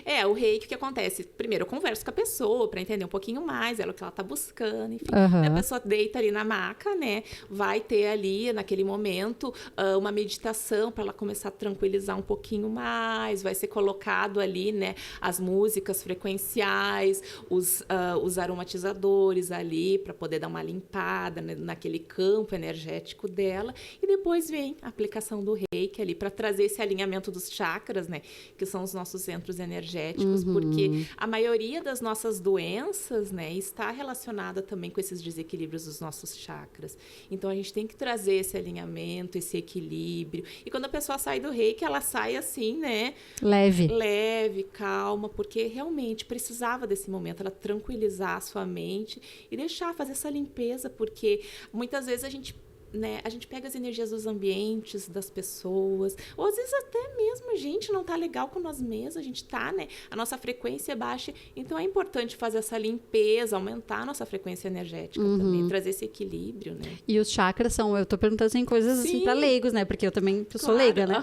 A: é?
B: O Reiki, o que acontece? Primeiro, eu converso com a pessoa para entender um pouquinho mais o que ela tá buscando, enfim. A pessoa deita ali na maca, né? Vai ter ali, naquele momento, uma meditação para ela começar a tranquilizar um pouquinho mais. Vai ser colocado ali, né, as músicas frequenciais, os aromatizadores ali, para poder dar uma limpada, né, naquele campo energético dela. E depois vem a aplicação do Reiki ali para trazer esse alinhamento dos chakras, né, que são os nossos centros energéticos, porque a maioria das nossas doenças, né, está relacionada também com esses desequilíbrios dos nossos chakras. Então, a gente tem que trazer esse alinhamento, esse equilíbrio. E quando a pessoa sai do Reiki, ela sai assim, né? Leve, calma, porque realmente precisava desse momento, ela tranquilizar a sua mente e deixar fazer essa limpeza, porque muitas vezes a gente pega as energias dos ambientes, das pessoas, ou às vezes até mesmo a gente não tá legal com nós mesmos, a gente tá, né? A nossa frequência é baixa, então é importante fazer essa limpeza, aumentar a nossa frequência energética também, trazer esse equilíbrio, né?
A: E os chakras eu tô perguntando assim, coisas assim para leigos, né? Porque eu também sou leiga, né?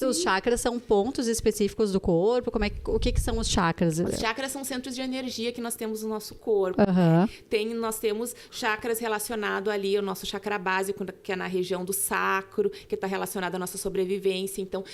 A: Os chakras são pontos específicos do corpo, o que são os chakras?
B: Os chakras são centros de energia que nós temos no nosso corpo. Né? Nós temos chakras relacionados ali ao nosso chakra básico, que é na região do sacro, que está relacionado à nossa sobrevivência. Então,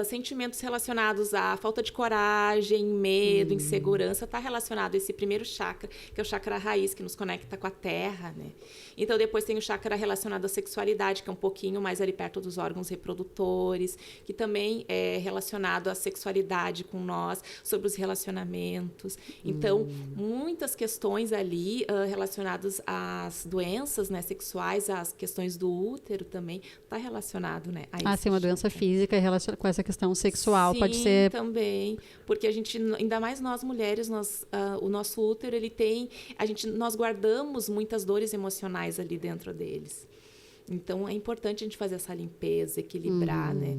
B: sentimentos relacionados à falta de coragem, medo, insegurança, está relacionado a esse primeiro chakra, que é o chakra raiz, que nos conecta com a terra, né? Então, depois tem o chakra relacionado à sexualidade, que é um pouquinho mais ali perto dos órgãos reprodutores, que também é relacionado à sexualidade com nós, sobre os relacionamentos. Então, muitas questões ali relacionadas às doenças, né, sexuais, às questões do útero também, está relacionado, né, a isso.
A: Sim, uma doença física com essa questão sexual,
B: sim,
A: pode ser...
B: também, porque a gente, ainda mais nós mulheres, o nosso útero, nós guardamos muitas dores emocionais ali dentro deles. Então, é importante a gente fazer essa limpeza, equilibrar, né?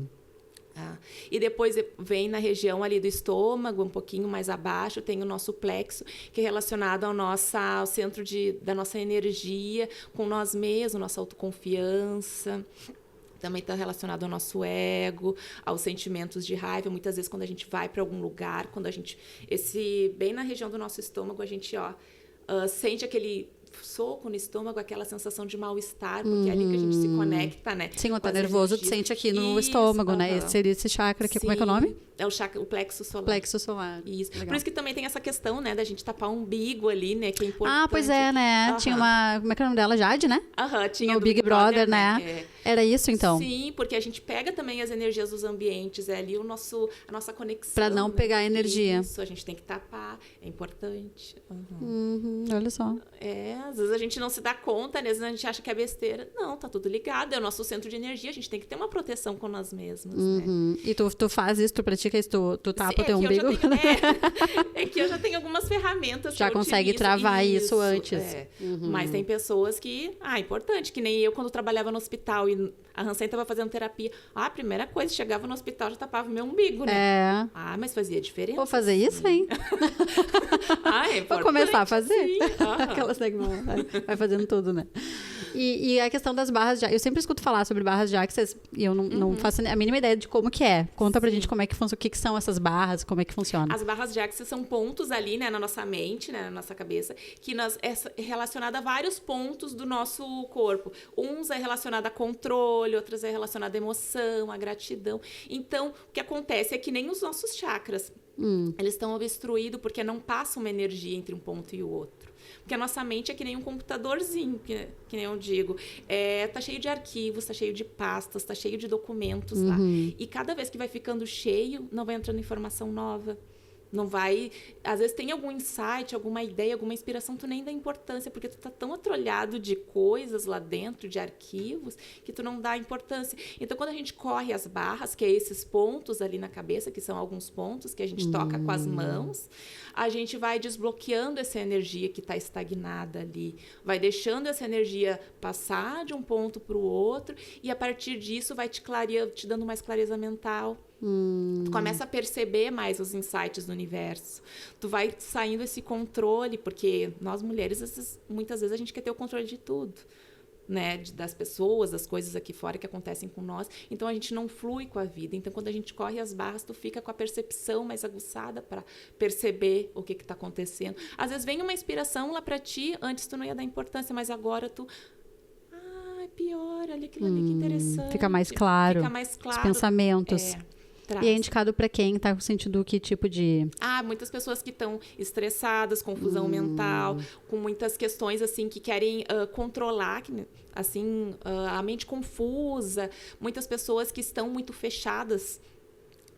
B: E depois vem na região ali do estômago, um pouquinho mais abaixo, tem o nosso plexo, que é relacionado ao centro da nossa energia, com nós mesmos, nossa autoconfiança. Também está relacionado ao nosso ego, aos sentimentos de raiva. Muitas vezes, quando a gente vai para algum lugar, bem na região do nosso estômago, a gente sente aquele soco no estômago, aquela sensação de mal-estar, porque é ali que a gente se conecta, né?
A: Sim, quando tá nervoso, tu sente aqui no estômago, né? Esse seria esse chakra aqui, como é que é o nome?
B: É o chakra, o plexo solar.
A: Plexo solar.
B: Isso.
A: Legal.
B: Por isso que também tem essa questão, né, da gente tapar o umbigo ali, né, que é importante.
A: Pois é, né? Tinha uma, como é que é o nome dela? Jade, né?
B: Tinha
A: no
B: do
A: Big Brother, né? Era isso, então?
B: Sim, porque a gente pega também as energias dos ambientes, é ali a nossa conexão.
A: Pra não pegar a energia.
B: Isso, a gente tem que tapar, é importante.
A: Olha só.
B: Às vezes a gente não se dá conta, né? Às vezes a gente acha que é besteira. Não, tá tudo ligado, é o nosso centro de energia, a gente tem que ter uma proteção com nós mesmos, né?
A: E tu faz isso, tu pratica isso, tu tapa o teu umbigo?
B: É que eu já tenho algumas ferramentas
A: já
B: que eu
A: consegue
B: utilizo.
A: travar isso antes.
B: Mas tem pessoas que... importante, que nem eu quando trabalhava no hospital e a Hansen estava fazendo terapia. A primeira coisa, chegava no hospital, já tapava o meu umbigo, né? Mas fazia diferença.
A: Vou fazer isso, hein? Vou começar a fazer. Aquelas que vai fazendo tudo, né? E a questão das barras de axis. Eu sempre escuto falar sobre barras de axis e eu não faço a mínima ideia de como que é. Conta pra gente como é que funciona, o que são essas barras, como é que funciona.
B: As barras de axis são pontos ali, né, na nossa mente, né, na nossa cabeça, que é relacionada a vários pontos do nosso corpo. Uns é relacionado a controle, outros é relacionado a emoção, a gratidão. Então, o que acontece é que nem os nossos chakras, eles estão obstruídos porque não passa uma energia entre um ponto e o outro. Porque a nossa mente é que nem um computadorzinho, que nem eu digo. Tá cheio de arquivos, tá cheio de pastas, tá cheio de documentos lá. E cada vez que vai ficando cheio, não vai entrando informação nova. Não vai... Às vezes tem algum insight, alguma ideia, alguma inspiração, tu nem dá importância, porque tu tá tão atrolhado de coisas lá dentro, de arquivos, que tu não dá importância. Então, quando a gente corre as barras, que é esses pontos ali na cabeça, que são alguns pontos que a gente toca com as mãos, a gente vai desbloqueando essa energia que está estagnada ali, vai deixando essa energia passar de um ponto para o outro, e a partir disso vai te dando mais clareza mental. Tu começa a perceber mais os insights do universo. Tu vai saindo esse controle, porque nós mulheres, muitas vezes a gente quer ter o controle de tudo, né? Das pessoas, das coisas aqui fora que acontecem com nós. Então a gente não flui com a vida. Então quando a gente corre as barras, tu fica com a percepção mais aguçada para perceber o que está acontecendo. Às vezes vem uma inspiração lá para ti, antes tu não ia dar importância, mas agora tu... é pior, olha aquilo ali, que interessante.
A: Fica mais claro. Os pensamentos. E é indicado para quem está sentindo que tipo de...
B: muitas pessoas que estão estressadas, confusão mental, com muitas questões assim que querem controlar, assim, a mente confusa. Muitas pessoas que estão muito fechadas,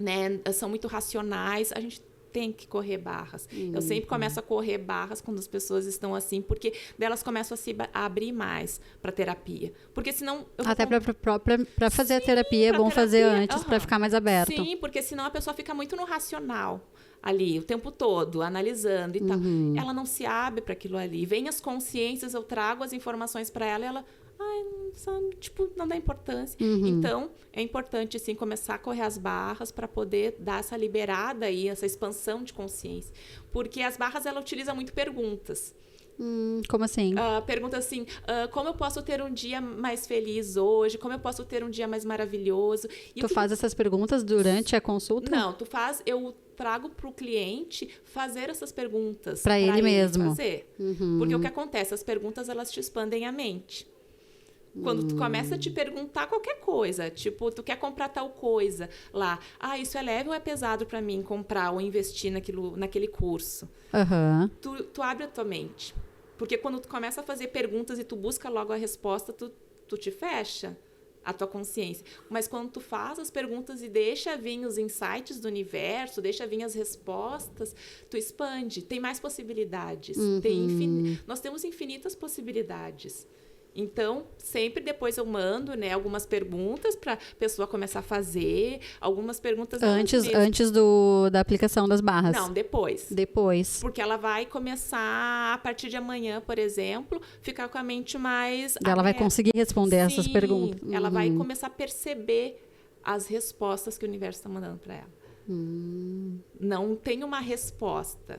B: né, são muito racionais. A gente tem que correr barras. Eu sempre começo a correr barras quando as pessoas estão assim, porque delas começam a se abrir mais para terapia. Porque senão...
A: Até para fazer a terapia é bom fazer antes, para ficar mais aberto.
B: Sim, porque senão a pessoa fica muito no racional ali, o tempo todo, analisando e tal. Ela não se abre para aquilo ali. Vem as consciências, eu trago as informações para ela e ela... não dá importância. Então, é importante, assim, começar a correr as barras para poder dar essa liberada aí, essa expansão de consciência. Porque as barras, ela utiliza muito perguntas.
A: Como assim?
B: Pergunta assim, como eu posso ter um dia mais feliz hoje? Como eu posso ter um dia mais maravilhoso?
A: Tu faz essas perguntas durante a consulta?
B: Não, eu trago para o cliente fazer essas perguntas.
A: Para ele mesmo.
B: Fazer. Porque o que acontece? As perguntas, elas te expandem a mente. Quando tu começa a te perguntar qualquer coisa, tipo, tu quer comprar tal coisa lá, isso é leve ou é pesado para mim comprar ou investir naquele curso? Tu abre a tua mente. Porque quando tu começa a fazer perguntas e tu busca logo a resposta, tu te fecha a tua consciência. Mas quando tu faz as perguntas e deixa vir os insights do universo, deixa vir as respostas, tu expande, tem mais possibilidades. Nós temos infinitas possibilidades. Então, sempre depois eu mando, né, algumas perguntas para a pessoa começar a fazer, algumas perguntas...
A: Antes da aplicação das barras?
B: Não, depois.
A: Depois.
B: Porque ela vai começar, a partir de amanhã, por exemplo, ficar com a mente mais...
A: Ela vai conseguir responder essas perguntas.
B: Ela vai começar a perceber as respostas que o universo está mandando para ela. Não tem uma resposta.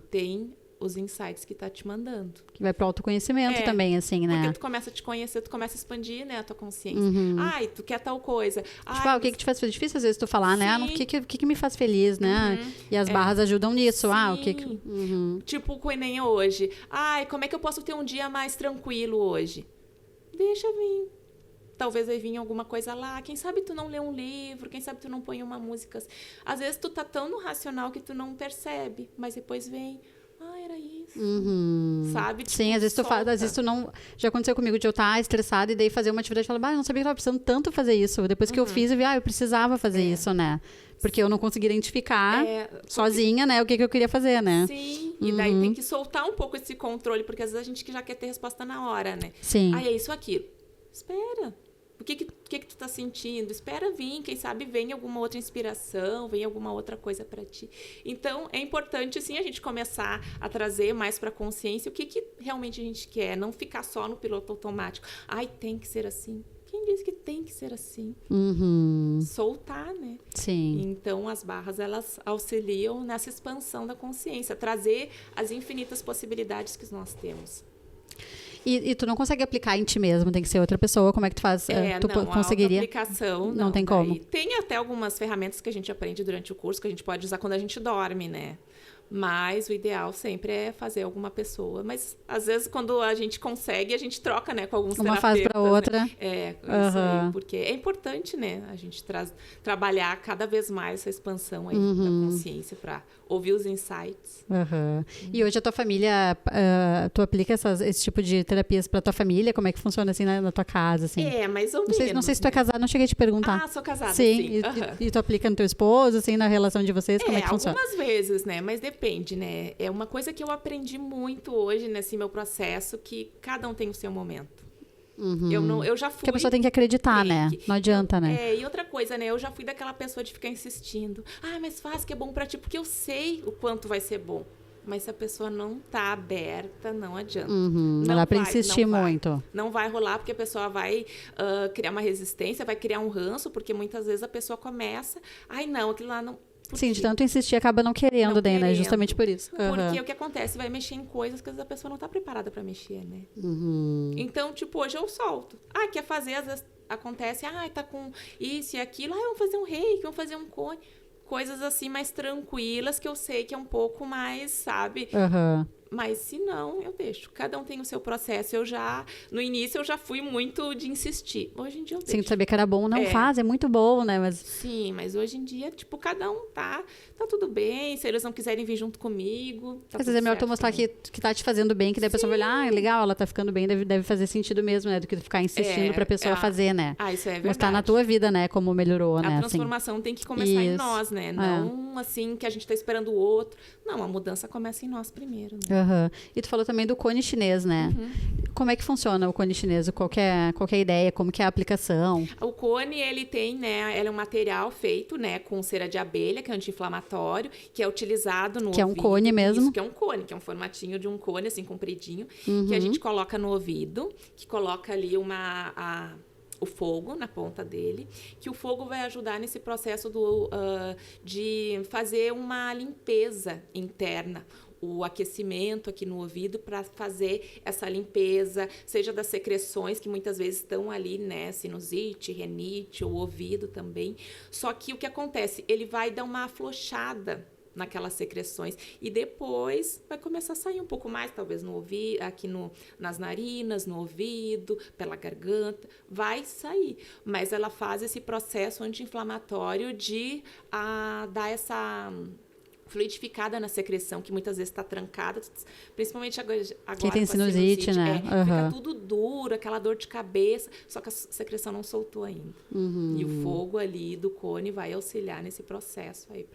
B: Tem os insights que tá te mandando.
A: Que vai pro autoconhecimento também, assim, né?
B: Porque tu começa a te conhecer, tu começa a expandir, né, a tua consciência. Ai, tu quer tal coisa.
A: Tipo, o que te faz feliz? Difícil às vezes tu falar, né? O que me faz feliz, né? E as barras ajudam nisso.
B: Tipo, que nem hoje. Ai, como é que eu posso ter um dia mais tranquilo hoje? Deixa vir. Talvez vai vir alguma coisa lá. Quem sabe tu não lê um livro, quem sabe tu não põe uma música. Às vezes tu tá tão no racional que tu não percebe, mas depois vem... era isso. Sabe? Tipo,
A: sim, às vezes tu não... Já aconteceu comigo de eu estar estressada e daí fazer uma atividade e falar, eu não sabia que eu estava precisando tanto fazer isso. Depois que eu fiz, eu vi, eu precisava fazer isso, né? Porque eu não consegui identificar sozinha, né, o que eu queria fazer, né?
B: Sim, e daí tem que soltar um pouco esse controle, porque às vezes a gente já quer ter resposta na hora, né?
A: Sim.
B: É isso, aquilo. Espera. O que tu tá sentindo? Espera vir, quem sabe vem alguma outra inspiração, vem alguma outra coisa para ti. Então, é importante, sim, a gente começar a trazer mais para a consciência o que realmente a gente quer, não ficar só no piloto automático. Ai, tem que ser assim. Quem disse que tem que ser assim? Soltar, né?
A: Sim.
B: Então, as barras, elas auxiliam nessa expansão da consciência, trazer as infinitas possibilidades que nós temos.
A: E tu não consegue aplicar em ti mesmo, tem que ser outra pessoa. Como é que tu faz? Tu conseguiria?
B: A aplicação,
A: não tem como.
B: Tem até algumas ferramentas que a gente aprende durante o curso, que a gente pode usar quando a gente dorme, né? Mas o ideal sempre é fazer alguma pessoa. Mas, às vezes, quando a gente consegue, a gente troca, né? Com alguns terapeutas.
A: Uma faz para outra.
B: Né? Isso aí. Porque é importante, né? A gente trabalhar cada vez mais essa expansão aí da consciência para ouvir os insights.
A: E hoje a tua família, tu aplica esse tipo de terapias para tua família? Como é que funciona, assim, na tua casa, assim?
B: Mais ou menos.
A: Não sei se tu é casada, não cheguei a te perguntar.
B: Sou casada,
A: sim. E tu aplica no teu esposo, assim, na relação de vocês? Como é que funciona?
B: Algumas vezes, né? Mas depende, né? É uma coisa que eu aprendi muito hoje nesse meu processo, que cada um tem o seu momento. Eu já fui...
A: Porque a pessoa tem que acreditar, né? Não adianta, né?
B: E outra coisa, né? Eu já fui daquela pessoa de ficar insistindo. Mas faz que é bom pra ti, porque eu sei o quanto vai ser bom. Mas se a pessoa não tá aberta, não adianta.
A: Não dá pra insistir muito.
B: Não vai rolar, porque a pessoa vai criar uma resistência, vai criar um ranço, porque muitas vezes a pessoa começa... não, aquilo lá não...
A: Sim, de tanto insistir, acaba não querendo, daí, né? Justamente por isso.
B: Porque o que acontece? Vai mexer em coisas que às vezes a pessoa não tá preparada para mexer, né? Então, tipo, hoje eu solto. Quer fazer, às vezes acontece, tá com isso e aquilo. Vamos fazer um reiki, vamos fazer um cone. Coisas assim mais tranquilas, que eu sei que é um pouco mais, sabe? Mas se não, eu deixo. Cada um tem o seu processo. No início, eu já fui muito de insistir. Hoje em dia, eu deixo.
A: Sim, saber que era bom, não faz, é muito bom, né? Mas...
B: Sim, mas hoje em dia, tipo, cada um tá tudo bem. Se eles não quiserem vir junto comigo, tá
A: às vezes é melhor tu mostrar que tá te fazendo bem, que daí a pessoa vai olhar, legal, ela tá ficando bem, deve fazer sentido mesmo, né? Do que ficar insistindo pra pessoa fazer, né?
B: Isso é verdade.
A: Mostrar na tua vida, né? Como melhorou, né?
B: A transformação tem que começar em nós, né? Não assim que a gente tá esperando o outro. Não, a mudança começa em nós primeiro, né?
A: E tu falou também do cone chinês, né? Como é que funciona o cone chinês? Qual que é a ideia? Como que é a aplicação?
B: O cone, ele tem, né? Ele é um material feito, né? Com cera de abelha, que é anti-inflamatório, que é utilizado no ouvido.
A: Que é um cone mesmo?
B: Isso, que é um cone, que é um formatinho de um cone, assim, compridinho, que a gente coloca no ouvido, que coloca ali o fogo na ponta dele, que o fogo vai ajudar nesse processo de fazer uma limpeza interna, o aquecimento aqui no ouvido para fazer essa limpeza, seja das secreções que muitas vezes estão ali, né, sinusite, rinite, o ouvido também. Só que o que acontece? Ele vai dar uma afrouxada naquelas secreções e depois vai começar a sair um pouco mais, talvez no ouvido, aqui nas narinas, no ouvido, pela garganta, vai sair, mas ela faz esse processo anti-inflamatório de dar essa fluidificada na secreção, que muitas vezes está trancada, principalmente agora
A: quem tem sinusite, né?
B: Fica tudo duro, aquela dor de cabeça, só que a secreção não soltou ainda. E o fogo ali do cone vai auxiliar nesse processo aí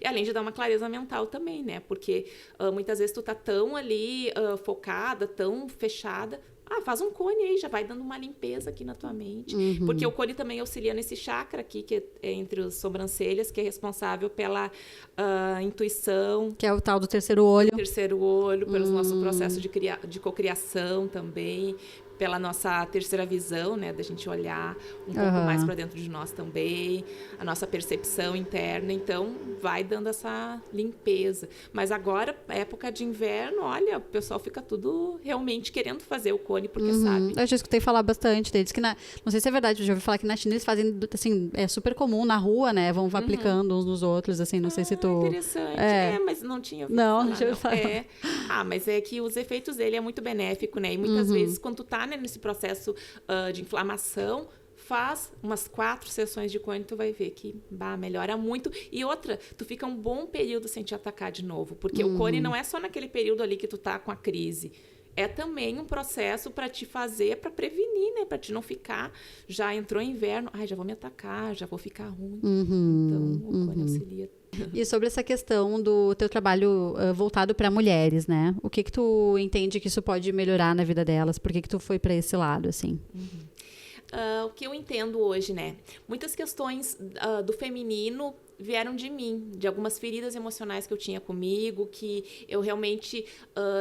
B: e além de dar uma clareza mental também, né? Porque muitas vezes tu tá tão ali focada, tão fechada, faz um cone aí, já vai dando uma limpeza aqui na tua mente. Porque o cone também auxilia nesse chakra aqui, que é entre as sobrancelhas, que é responsável pela intuição.
A: Que é o tal do terceiro olho.
B: Pelo nosso processo de cocriação também, pela nossa terceira visão, né, da gente olhar um pouco mais para dentro de nós também, a nossa percepção interna, então vai dando essa limpeza. Mas agora, época de inverno, olha, o pessoal fica tudo realmente querendo fazer o cone, porque sabe.
A: Eu já escutei falar bastante deles, que não sei se é verdade, eu já ouvi falar que na China eles fazem, assim, é super comum na rua, né, vão aplicando uns nos outros, assim, não sei se tu...
B: Interessante, mas não tinha ouvido
A: não,
B: falar,
A: deixa eu falar.
B: Mas é que os efeitos dele é muito benéfico, né, e muitas vezes quando tu tá, né, nesse processo de inflamação, faz umas 4 sessões de cone, tu vai ver que melhora muito. E outra, tu fica um bom período sem te atacar de novo, porque o cone não é só naquele período ali que tu tá com a crise. É também um processo para te fazer, para prevenir, né? Para te não ficar, já entrou inverno, já vou me atacar, já vou ficar ruim. Então, o cone auxilia.
A: E sobre essa questão do teu trabalho voltado para mulheres, né? O que tu entende que isso pode melhorar na vida delas? Por que tu foi para esse lado, assim?
B: O que eu entendo hoje, né? Muitas questões do feminino vieram de mim, de algumas feridas emocionais que eu tinha comigo, que eu realmente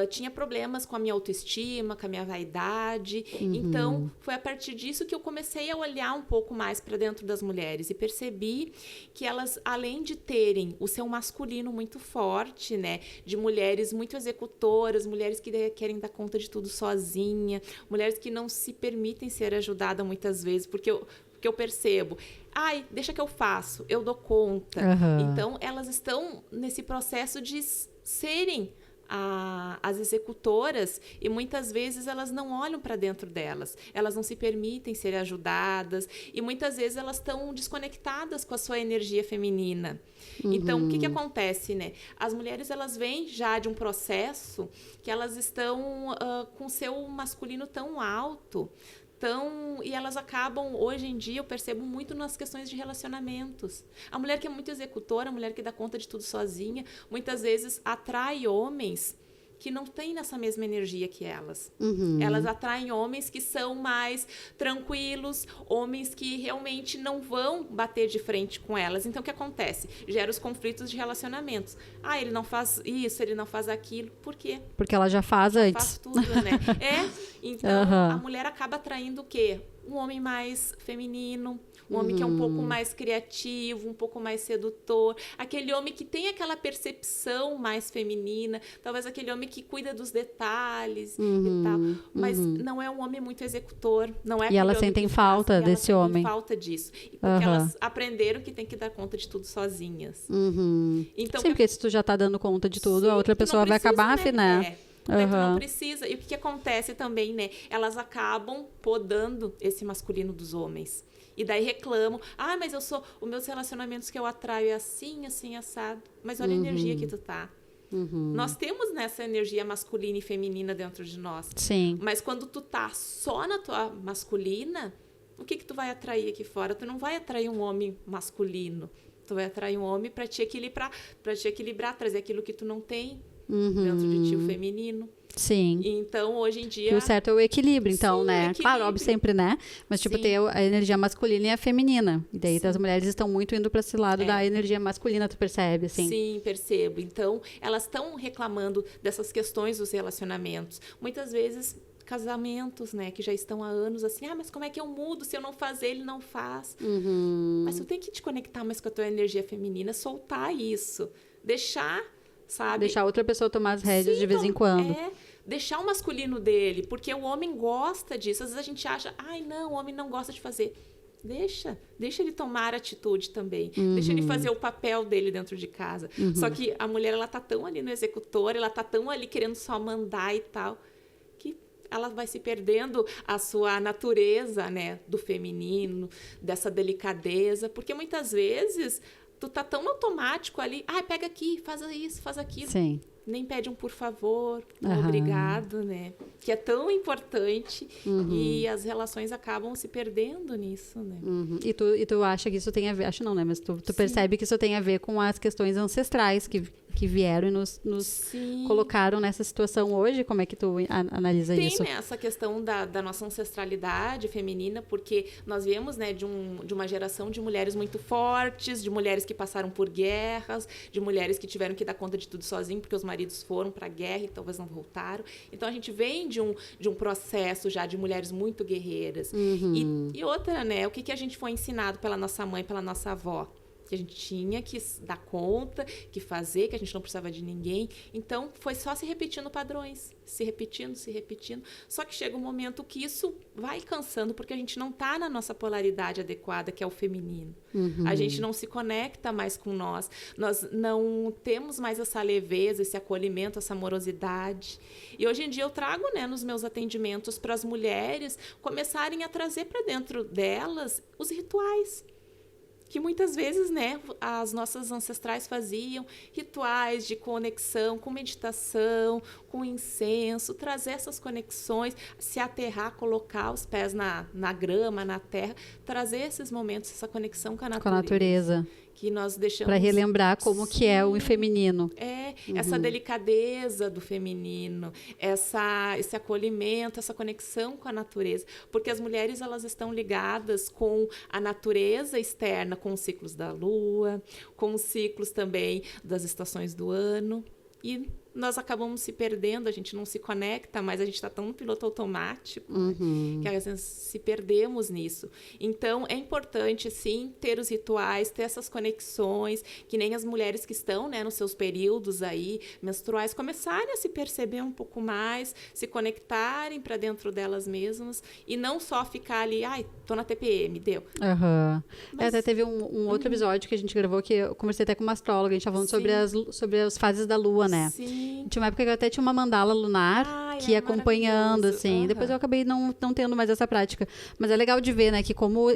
B: tinha problemas com a minha autoestima, com a minha vaidade. Então, foi a partir disso que eu comecei a olhar um pouco mais para dentro das mulheres e percebi que elas, além de terem o seu masculino muito forte, né, de mulheres muito executoras, mulheres que querem dar conta de tudo sozinha, mulheres que não se permitem ser ajudadas muitas vezes, porque eu percebo, deixa que eu faço, eu dou conta. Então, elas estão nesse processo de serem as executoras e muitas vezes elas não olham para dentro delas, elas não se permitem ser ajudadas e muitas vezes elas estão desconectadas com a sua energia feminina. Então, o que acontece, né? As mulheres, elas vêm já de um processo que elas estão com o seu masculino tão alto, e elas acabam, hoje em dia, eu percebo muito nas questões de relacionamentos. A mulher que é muito executora, a mulher que dá conta de tudo sozinha, muitas vezes atrai homens que não têm nessa mesma energia que elas. Elas atraem homens que são mais tranquilos, homens que realmente não vão bater de frente com elas. Então, o que acontece? Gera os conflitos de relacionamentos. Ele não faz isso, ele não faz aquilo. Por quê?
A: Porque ela já faz antes.
B: Faz tudo, né? Então, a mulher acaba atraindo o quê? Um homem mais feminino, um homem que é um pouco mais criativo, um pouco mais sedutor, aquele homem que tem aquela percepção mais feminina, talvez aquele homem que cuida dos detalhes e tal, mas não é um homem muito executor, não é.
A: E elas sentem falta desse homem.
B: Falta disso, porque elas aprenderam que tem que dar conta de tudo sozinhas. Então,
A: sim, porque se tu já tá dando conta de tudo, a outra pessoa vai acabar, né?
B: Não precisa. E o que acontece também, né? Elas acabam podando esse masculino dos homens. E daí reclamam, mas os meus relacionamentos que eu atraio é assim, assim, assado. Mas olha a energia que tu tá. Nós temos nessa energia masculina e feminina dentro de nós.
A: Sim.
B: Mas quando tu tá só na tua masculina, o que tu vai atrair aqui fora? Tu não vai atrair um homem masculino. Tu vai atrair um homem para te equilibrar, trazer aquilo que tu não tem dentro de ti, o feminino.
A: Sim.
B: Então, hoje em dia...
A: Que o certo é o equilíbrio, então,
B: sim,
A: né?
B: Equilíbrio.
A: Claro, óbvio, sempre, né? Mas, tipo, ter a energia masculina e a feminina. E daí as mulheres estão muito indo para esse lado da energia masculina, tu percebe, assim?
B: Sim, percebo. Então, elas estão reclamando dessas questões dos relacionamentos. Muitas vezes, casamentos, né? Que já estão há anos assim, mas como é que eu mudo? Se eu não fazer, ele não faz. Mas tu tem que te conectar mais com a tua energia feminina, soltar isso. Deixar... sabe?
A: Deixar outra pessoa tomar as rédeas de vez em quando.
B: Deixar o masculino dele, porque o homem gosta disso. Às vezes a gente acha, não, o homem não gosta de fazer. Deixa ele tomar atitude também. Deixa ele fazer o papel dele dentro de casa. Só que a mulher, ela tá tão ali no executor, ela tá tão ali querendo só mandar e tal, que ela vai se perdendo a sua natureza, né, do feminino, dessa delicadeza, porque muitas vezes tu tá tão automático ali, pega aqui, faz isso, faz aquilo.
A: Sim.
B: Nem pede um por favor, um obrigado, né? Que é tão importante e as relações acabam se perdendo nisso, né?
A: E tu acha que isso tem a ver, acho não, né? Mas tu percebe que isso tem a ver com as questões ancestrais que que vieram e nos colocaram nessa situação hoje. Como é que tu analisa isso?
B: Tem, né, essa questão da nossa ancestralidade feminina, porque nós viemos, né, de uma geração de mulheres muito fortes, de mulheres que passaram por guerras, de mulheres que tiveram que dar conta de tudo sozinho porque os maridos foram para a guerra e talvez não voltaram. Então, a gente vem de um processo já de mulheres muito guerreiras. E outra, né, o que a gente foi ensinado pela nossa mãe, pela nossa avó? Que a gente tinha que dar conta, que fazer, que a gente não precisava de ninguém. Então, foi só se repetindo padrões, se repetindo. Só que chega um momento que isso vai cansando, porque a gente não está na nossa polaridade adequada, que é o feminino. A gente não se conecta mais com nós não temos mais essa leveza, esse acolhimento, essa amorosidade. E hoje em dia eu trago, né, nos meus atendimentos para as mulheres começarem a trazer para dentro delas os rituais. Que muitas vezes, né, as nossas ancestrais faziam rituais de conexão com meditação, com incenso, trazer essas conexões, se aterrar, colocar os pés na grama, na terra, trazer esses momentos, essa conexão com a natureza.
A: Com a natureza.
B: Que nós deixamos...
A: Para relembrar como que é o feminino.
B: Essa delicadeza do feminino, esse acolhimento, essa conexão com a natureza. Porque as mulheres, elas estão ligadas com a natureza externa, com os ciclos da lua, com os ciclos também das estações do ano. E nós acabamos se perdendo, a gente não se conecta, mas a gente está tão no piloto automático, né, que às vezes se perdemos nisso. Então, é importante, sim, ter os rituais, ter essas conexões, que nem as mulheres que estão, né, nos seus períodos aí menstruais, começarem a se perceber um pouco mais, se conectarem para dentro delas mesmas e não só ficar ali, tô na TPM, deu.
A: Mas... Até teve um outro episódio que a gente gravou que eu conversei até com uma astróloga, a gente estava falando sobre as fases da lua, né?
B: Sim.
A: Tinha uma época que eu até tinha uma mandala lunar que ia acompanhando, assim. Depois eu acabei não tendo mais essa prática. Mas é legal de ver, né, que como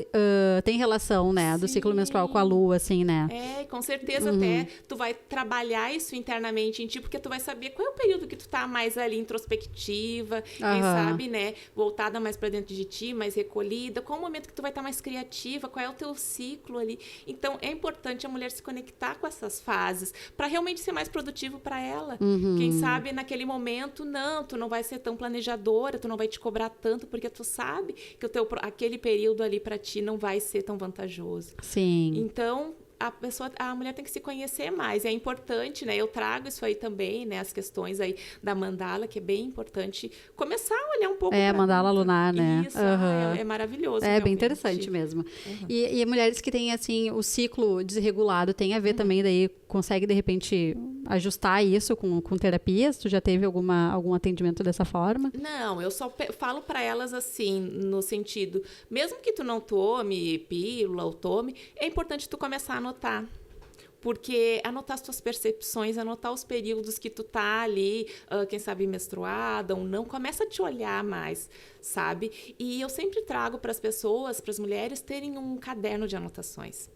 A: tem relação, né, do ciclo menstrual com a lua, assim, né?
B: Com certeza até tu vai trabalhar isso internamente em ti, porque tu vai saber qual é o período que tu tá mais ali introspectiva, quem sabe, né, voltada mais para dentro de ti, mais recolhida, qual é o momento que tu vai estar mais criativa, qual é o teu ciclo ali. Então, é importante a mulher se conectar com essas fases, para realmente ser mais produtivo para ela. Quem sabe naquele momento, tu não vai ser tão planejadora, tu não vai te cobrar tanto, porque tu sabe que aquele período ali para ti não vai ser tão vantajoso.
A: Sim.
B: Então, a mulher tem que se conhecer mais. É importante, né? Eu trago isso aí também, né? As questões aí da mandala, que é bem importante começar a olhar um pouco.
A: A mandala lunar, né?
B: Isso, é maravilhoso.
A: É bem interessante mesmo. E mulheres que têm, assim, o ciclo desregulado, tem a ver também, daí consegue, de repente, ajustar isso com terapias? Tu já teve algum atendimento dessa forma?
B: Não, eu só falo para elas assim, no sentido, mesmo que tu não tome pílula ou tome, é importante tu começar a anotar. Porque anotar as tuas percepções, anotar os períodos que tu tá ali, quem sabe menstruada ou não, começa a te olhar mais, sabe? E eu sempre trago para as pessoas, para as mulheres, terem um caderno de anotações.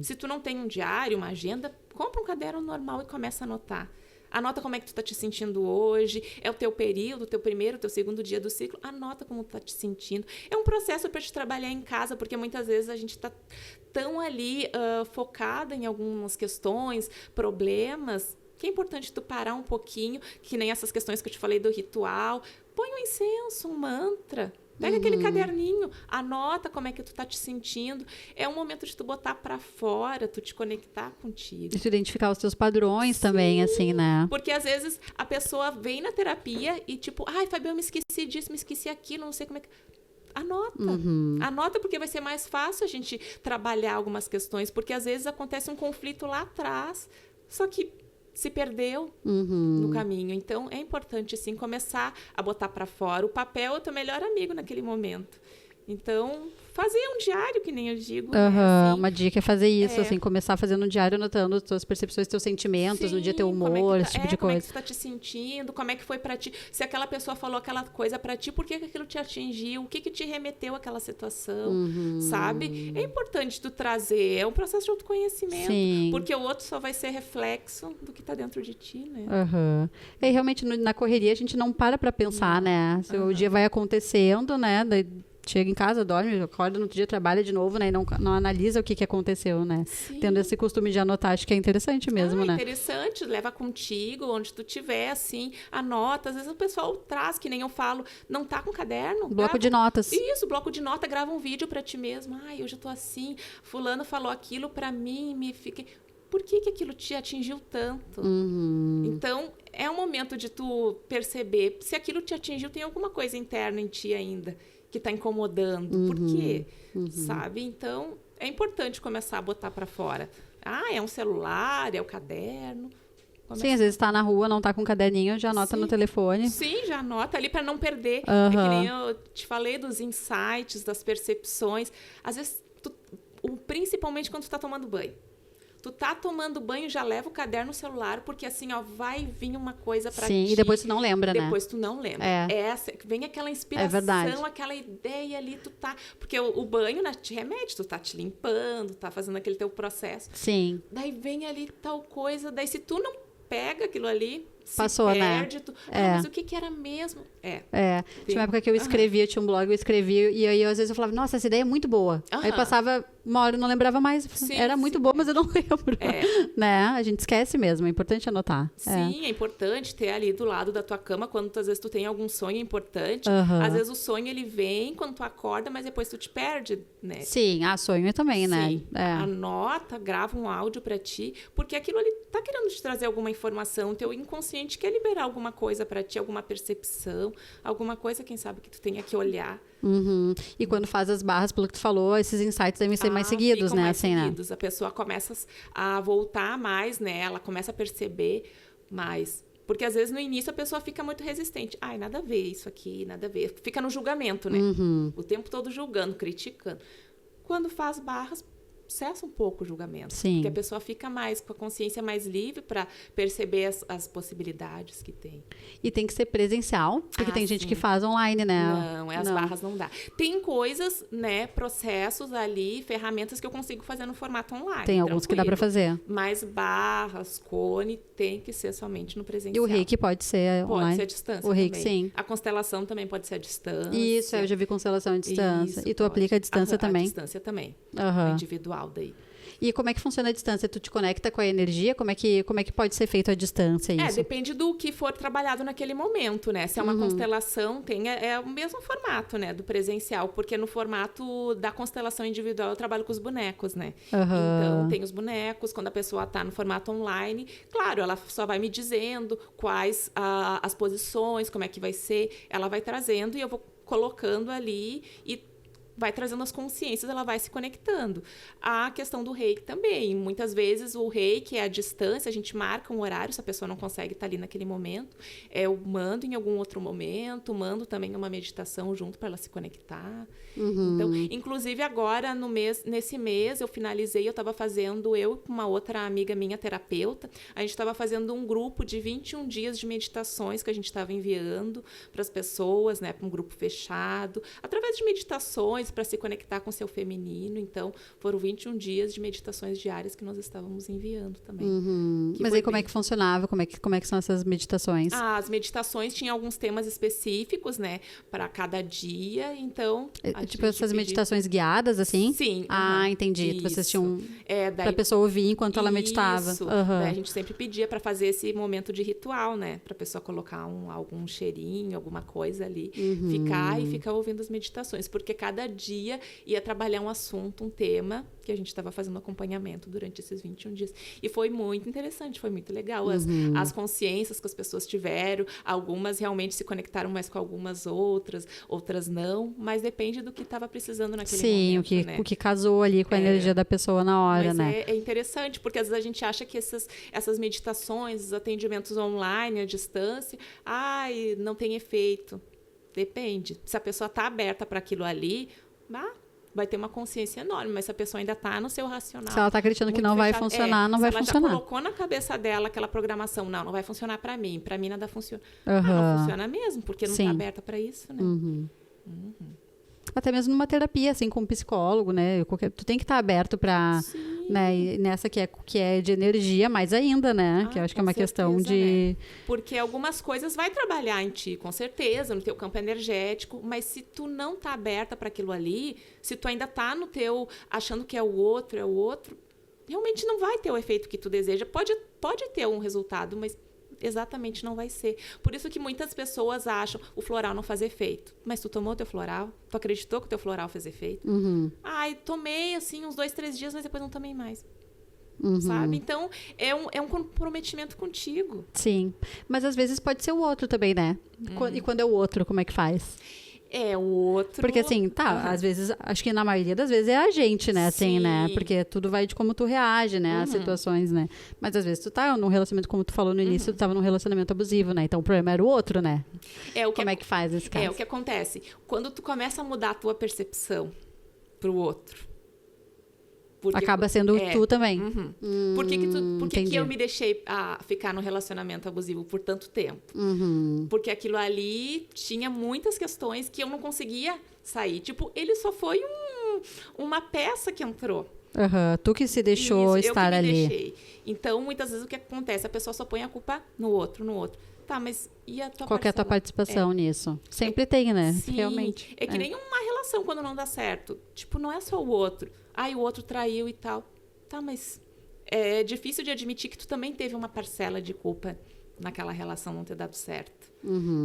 B: Se tu não tem um diário, uma agenda, compra um caderno normal e começa a anotar. Anota como é que tu tá te sentindo hoje, é o teu período, o teu primeiro, o teu segundo dia do ciclo, anota como tu tá te sentindo. É um processo para te trabalhar em casa, porque muitas vezes a gente tá tão ali focada em algumas questões, problemas, que é importante tu parar um pouquinho, que nem essas questões que eu te falei do ritual, põe um incenso, um mantra. Pega aquele caderninho, anota como é que tu tá te sentindo. É um momento de tu botar pra fora, tu te conectar contigo.
A: E tu identificar os teus padrões também, assim, né?
B: Porque às vezes a pessoa vem na terapia e tipo, Fabiana, eu me esqueci disso, me esqueci aquilo, não sei como é que... Anota. Anota, porque vai ser mais fácil a gente trabalhar algumas questões, porque às vezes acontece um conflito lá atrás, só que se perdeu no caminho. Então, é importante, sim, começar a botar para fora. O papel é o teu melhor amigo naquele momento. Então, fazer um diário, que nem eu digo. Né, assim.
A: Uma dica é fazer isso, assim, começar fazendo um diário, anotando as tuas percepções, teus sentimentos, no dia teu humor, esse tipo de coisa.
B: Como é que tu tá te sentindo, como é que foi pra ti, se aquela pessoa falou aquela coisa pra ti, por que aquilo te atingiu, o que te remeteu àquela situação, sabe? É importante tu trazer, é um processo de autoconhecimento, porque o outro só vai ser reflexo do que tá dentro de ti, né?
A: E realmente, na correria, a gente não para pra pensar, né? O dia vai acontecendo, né? chega em casa, dorme, acorda no outro dia, trabalha de novo, né? E não analisa o que aconteceu, né?
B: Sim.
A: Tendo esse costume de anotar, acho que é interessante mesmo, né?
B: Interessante, leva contigo, onde tu tiver, assim, anota. Às vezes o pessoal traz, que nem eu falo, não tá com caderno?
A: Bloco de notas.
B: Isso, bloco de nota, grava um vídeo pra ti mesmo. Ai, hoje eu tô assim, fulano falou aquilo pra mim, me fiquei... Por que aquilo te atingiu tanto? Então, é um momento de tu perceber se aquilo te atingiu, tem alguma coisa interna em ti ainda que tá incomodando. Por quê? Sabe? Então, é importante começar a botar pra fora. Ah, é um celular, é o caderno.
A: Sim, às vezes tá na rua, não tá com um caderninho, já anota no telefone.
B: Sim, já anota ali para não perder. É que nem eu te falei dos insights, das percepções. Às vezes, principalmente quando tu tá tomando banho. Tu tá tomando banho, já leva o caderno no celular, porque assim, ó, vai vir uma coisa pra ti.
A: Sim, e depois tu não lembra, né?
B: Depois tu não lembra. Vem aquela inspiração, aquela ideia ali, tu tá... Porque o banho, né, te remete, tu tá te limpando, tá fazendo aquele teu processo.
A: Sim.
B: Daí vem ali tal coisa, daí se tu não pega aquilo ali...
A: Passou,
B: perde,
A: né?
B: Mas o que era mesmo?
A: Tinha uma época que eu escrevia, tinha um blog, eu escrevia, e aí às vezes eu falava, nossa, essa ideia é muito boa. Aí passava uma hora e não lembrava mais. Era muito boa, mas eu não lembro. Né? A gente esquece mesmo, é importante anotar.
B: Sim, é importante ter ali do lado da tua cama, quando às vezes tu tem algum sonho importante. Às vezes o sonho, ele vem quando tu acorda, mas depois tu te perde, né?
A: Sim, sonho também, né?
B: Sim. Anota, grava um áudio pra ti, porque aquilo ali tá querendo te trazer alguma informação, teu inconsciente quer liberar alguma coisa pra ti, alguma percepção, alguma coisa, quem sabe, que tu tenha que olhar.
A: E quando faz as barras, pelo que tu falou, esses insights devem ser mais seguidos, né?
B: Mais
A: assim,
B: seguidos. A pessoa começa a voltar mais, né? Ela começa a perceber mais. Porque às vezes no início a pessoa fica muito resistente. Ai, nada a ver isso aqui, nada a ver. Fica no julgamento, né? O tempo todo julgando, criticando. Quando faz barras, cessa um pouco o julgamento.
A: Sim.
B: Porque a pessoa fica mais com a consciência mais livre para perceber as possibilidades que tem.
A: E tem que ser presencial, porque tem gente que faz online, né?
B: Não, as barras não dá. Tem coisas, né, processos ali, ferramentas que eu consigo fazer no formato online.
A: Tem alguns que dá para fazer.
B: Mas barras, cone, tem que ser somente no presencial.
A: E o reiki pode ser online?
B: Pode ser à distância
A: o reiki,
B: também.
A: sim.
B: A constelação também pode ser à distância.
A: Isso, eu já vi constelação à distância.
B: Isso,
A: e tu aplica à distância também?
B: À distância também. Individual daí.
A: E como é que funciona a distância? Tu te conecta com a energia? Como é que pode ser feito à distância isso?
B: Depende do que for trabalhado naquele momento, né? Se é uma constelação, é o mesmo formato, né? Do presencial, porque no formato da constelação individual eu trabalho com os bonecos, né? Então, tem os bonecos, quando a pessoa tá no formato online, claro, ela só vai me dizendo quais as posições, como é que vai ser, ela vai trazendo e eu vou colocando ali e vai trazendo as consciências, ela vai se conectando. A questão do reiki também. Muitas vezes o reiki é à distância, a gente marca um horário, se a pessoa não consegue estar ali naquele momento. Eu mando em algum outro momento, mando também uma meditação junto para ela se conectar. Então, inclusive agora, nesse mês, eu finalizei, eu estava fazendo, eu com uma outra amiga minha, terapeuta, a gente estava fazendo um grupo de 21 dias de meditações que a gente estava enviando para as pessoas, né, para um grupo fechado, através de meditações, para se conectar com o seu feminino. Então, foram 21 dias de meditações diárias que nós estávamos enviando também.
A: Mas aí como é que funcionava? Como é que são essas meditações?
B: As meditações tinham alguns temas específicos, né, para cada dia. Então,
A: tipo essas meditações guiadas, assim?
B: Sim.
A: Entendi.
B: Isso.
A: Vocês tinham
B: daí,
A: pra pessoa ouvir enquanto ela meditava.
B: Daí a gente sempre pedia para fazer esse momento de ritual, né, para pessoa colocar algum cheirinho, alguma coisa ali, ficar ouvindo as meditações, porque cada dia ia trabalhar um assunto, um tema que a gente estava fazendo acompanhamento durante esses 21 dias. E foi muito interessante, foi muito legal. As consciências que as pessoas tiveram, algumas realmente se conectaram mais com algumas outras não, mas depende do que estava precisando naquele momento.
A: Sim, o que casou ali com a energia da pessoa na hora,
B: mas
A: né?
B: É interessante, porque às vezes a gente acha que essas meditações, os atendimentos online, à distância, não tem efeito. Depende. Se a pessoa está aberta para aquilo ali, vai ter uma consciência enorme, mas se a pessoa ainda está no seu racional... Se
A: ela está acreditando que não vai funcionar, não vai funcionar. Se ela
B: já colocou na cabeça dela aquela programação, não vai funcionar para mim nada funciona. Não funciona mesmo, porque não está aberta para isso, né?
A: até mesmo numa terapia, assim, com um psicólogo, né? Tu tem que estar aberto para, né? E nessa que é de energia, mais ainda, né? Que eu acho que é uma questão de...
B: Né? Porque algumas coisas vai trabalhar em ti, com certeza, no teu campo energético, mas se tu não tá aberta para aquilo ali, se tu ainda tá no teu, achando que é o outro, realmente não vai ter o efeito que tu deseja. Pode ter um resultado, mas exatamente não vai ser. Por isso que muitas pessoas acham o floral não faz efeito. Mas tu tomou teu floral? Tu acreditou que o teu floral fez efeito? Ai, tomei assim uns 2, 3 dias, mas depois não tomei mais. Sabe? Então, é um comprometimento contigo.
A: Sim. Mas às vezes pode ser o outro também, né? E quando é o outro, como é que faz?
B: É, o outro...
A: Porque assim, às vezes, acho que na maioria das vezes é a gente, né, assim, né, porque tudo vai de como tu reage, né, às situações, né, mas às vezes tu tá num relacionamento, como tu falou no início, tu tava num relacionamento abusivo, né, então o problema era o outro, né. Como é que faz nesse caso?
B: É, o que acontece, quando tu começa a mudar a tua percepção pro outro,
A: acaba sendo tu também.
B: Por que eu me deixei ficar no relacionamento abusivo por tanto tempo? Porque aquilo ali tinha muitas questões que eu não conseguia sair. Tipo, ele só foi uma peça que entrou.
A: Tu que se deixou estar
B: eu que me
A: ali.
B: Deixei. Então, muitas vezes o que acontece? A pessoa só põe a culpa no outro. Tá, mas e a tua
A: Qual que é a tua participação nisso? Sempre tem, né?
B: Sim,
A: realmente.
B: É que nem uma relação quando não dá certo. Tipo, não é só o outro. O outro traiu e tal. Tá, mas é difícil de admitir que tu também teve uma parcela de culpa naquela relação não ter dado certo.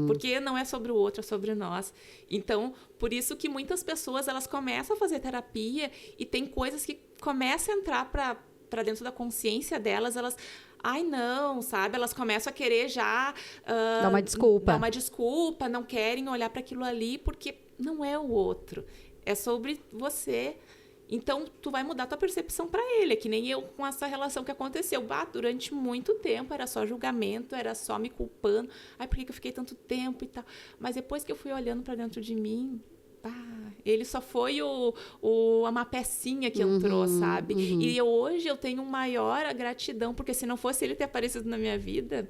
B: Porque não é sobre o outro, é sobre nós. Então, por isso que muitas pessoas, elas começam a fazer terapia e tem coisas que começam a entrar para dentro da consciência delas, não, sabe? Elas começam a querer já...
A: Dar uma
B: desculpa, não querem olhar para aquilo ali, porque não é o outro. É sobre você. Então, tu vai mudar tua percepção para ele. É que nem eu com essa relação que aconteceu. Durante muito tempo era só julgamento, era só me culpando. Por que eu fiquei tanto tempo e tal? Mas depois que eu fui olhando para dentro de mim... ele só foi uma pecinha que entrou, sabe? E hoje eu tenho maior gratidão, porque se não fosse ele ter aparecido na minha vida,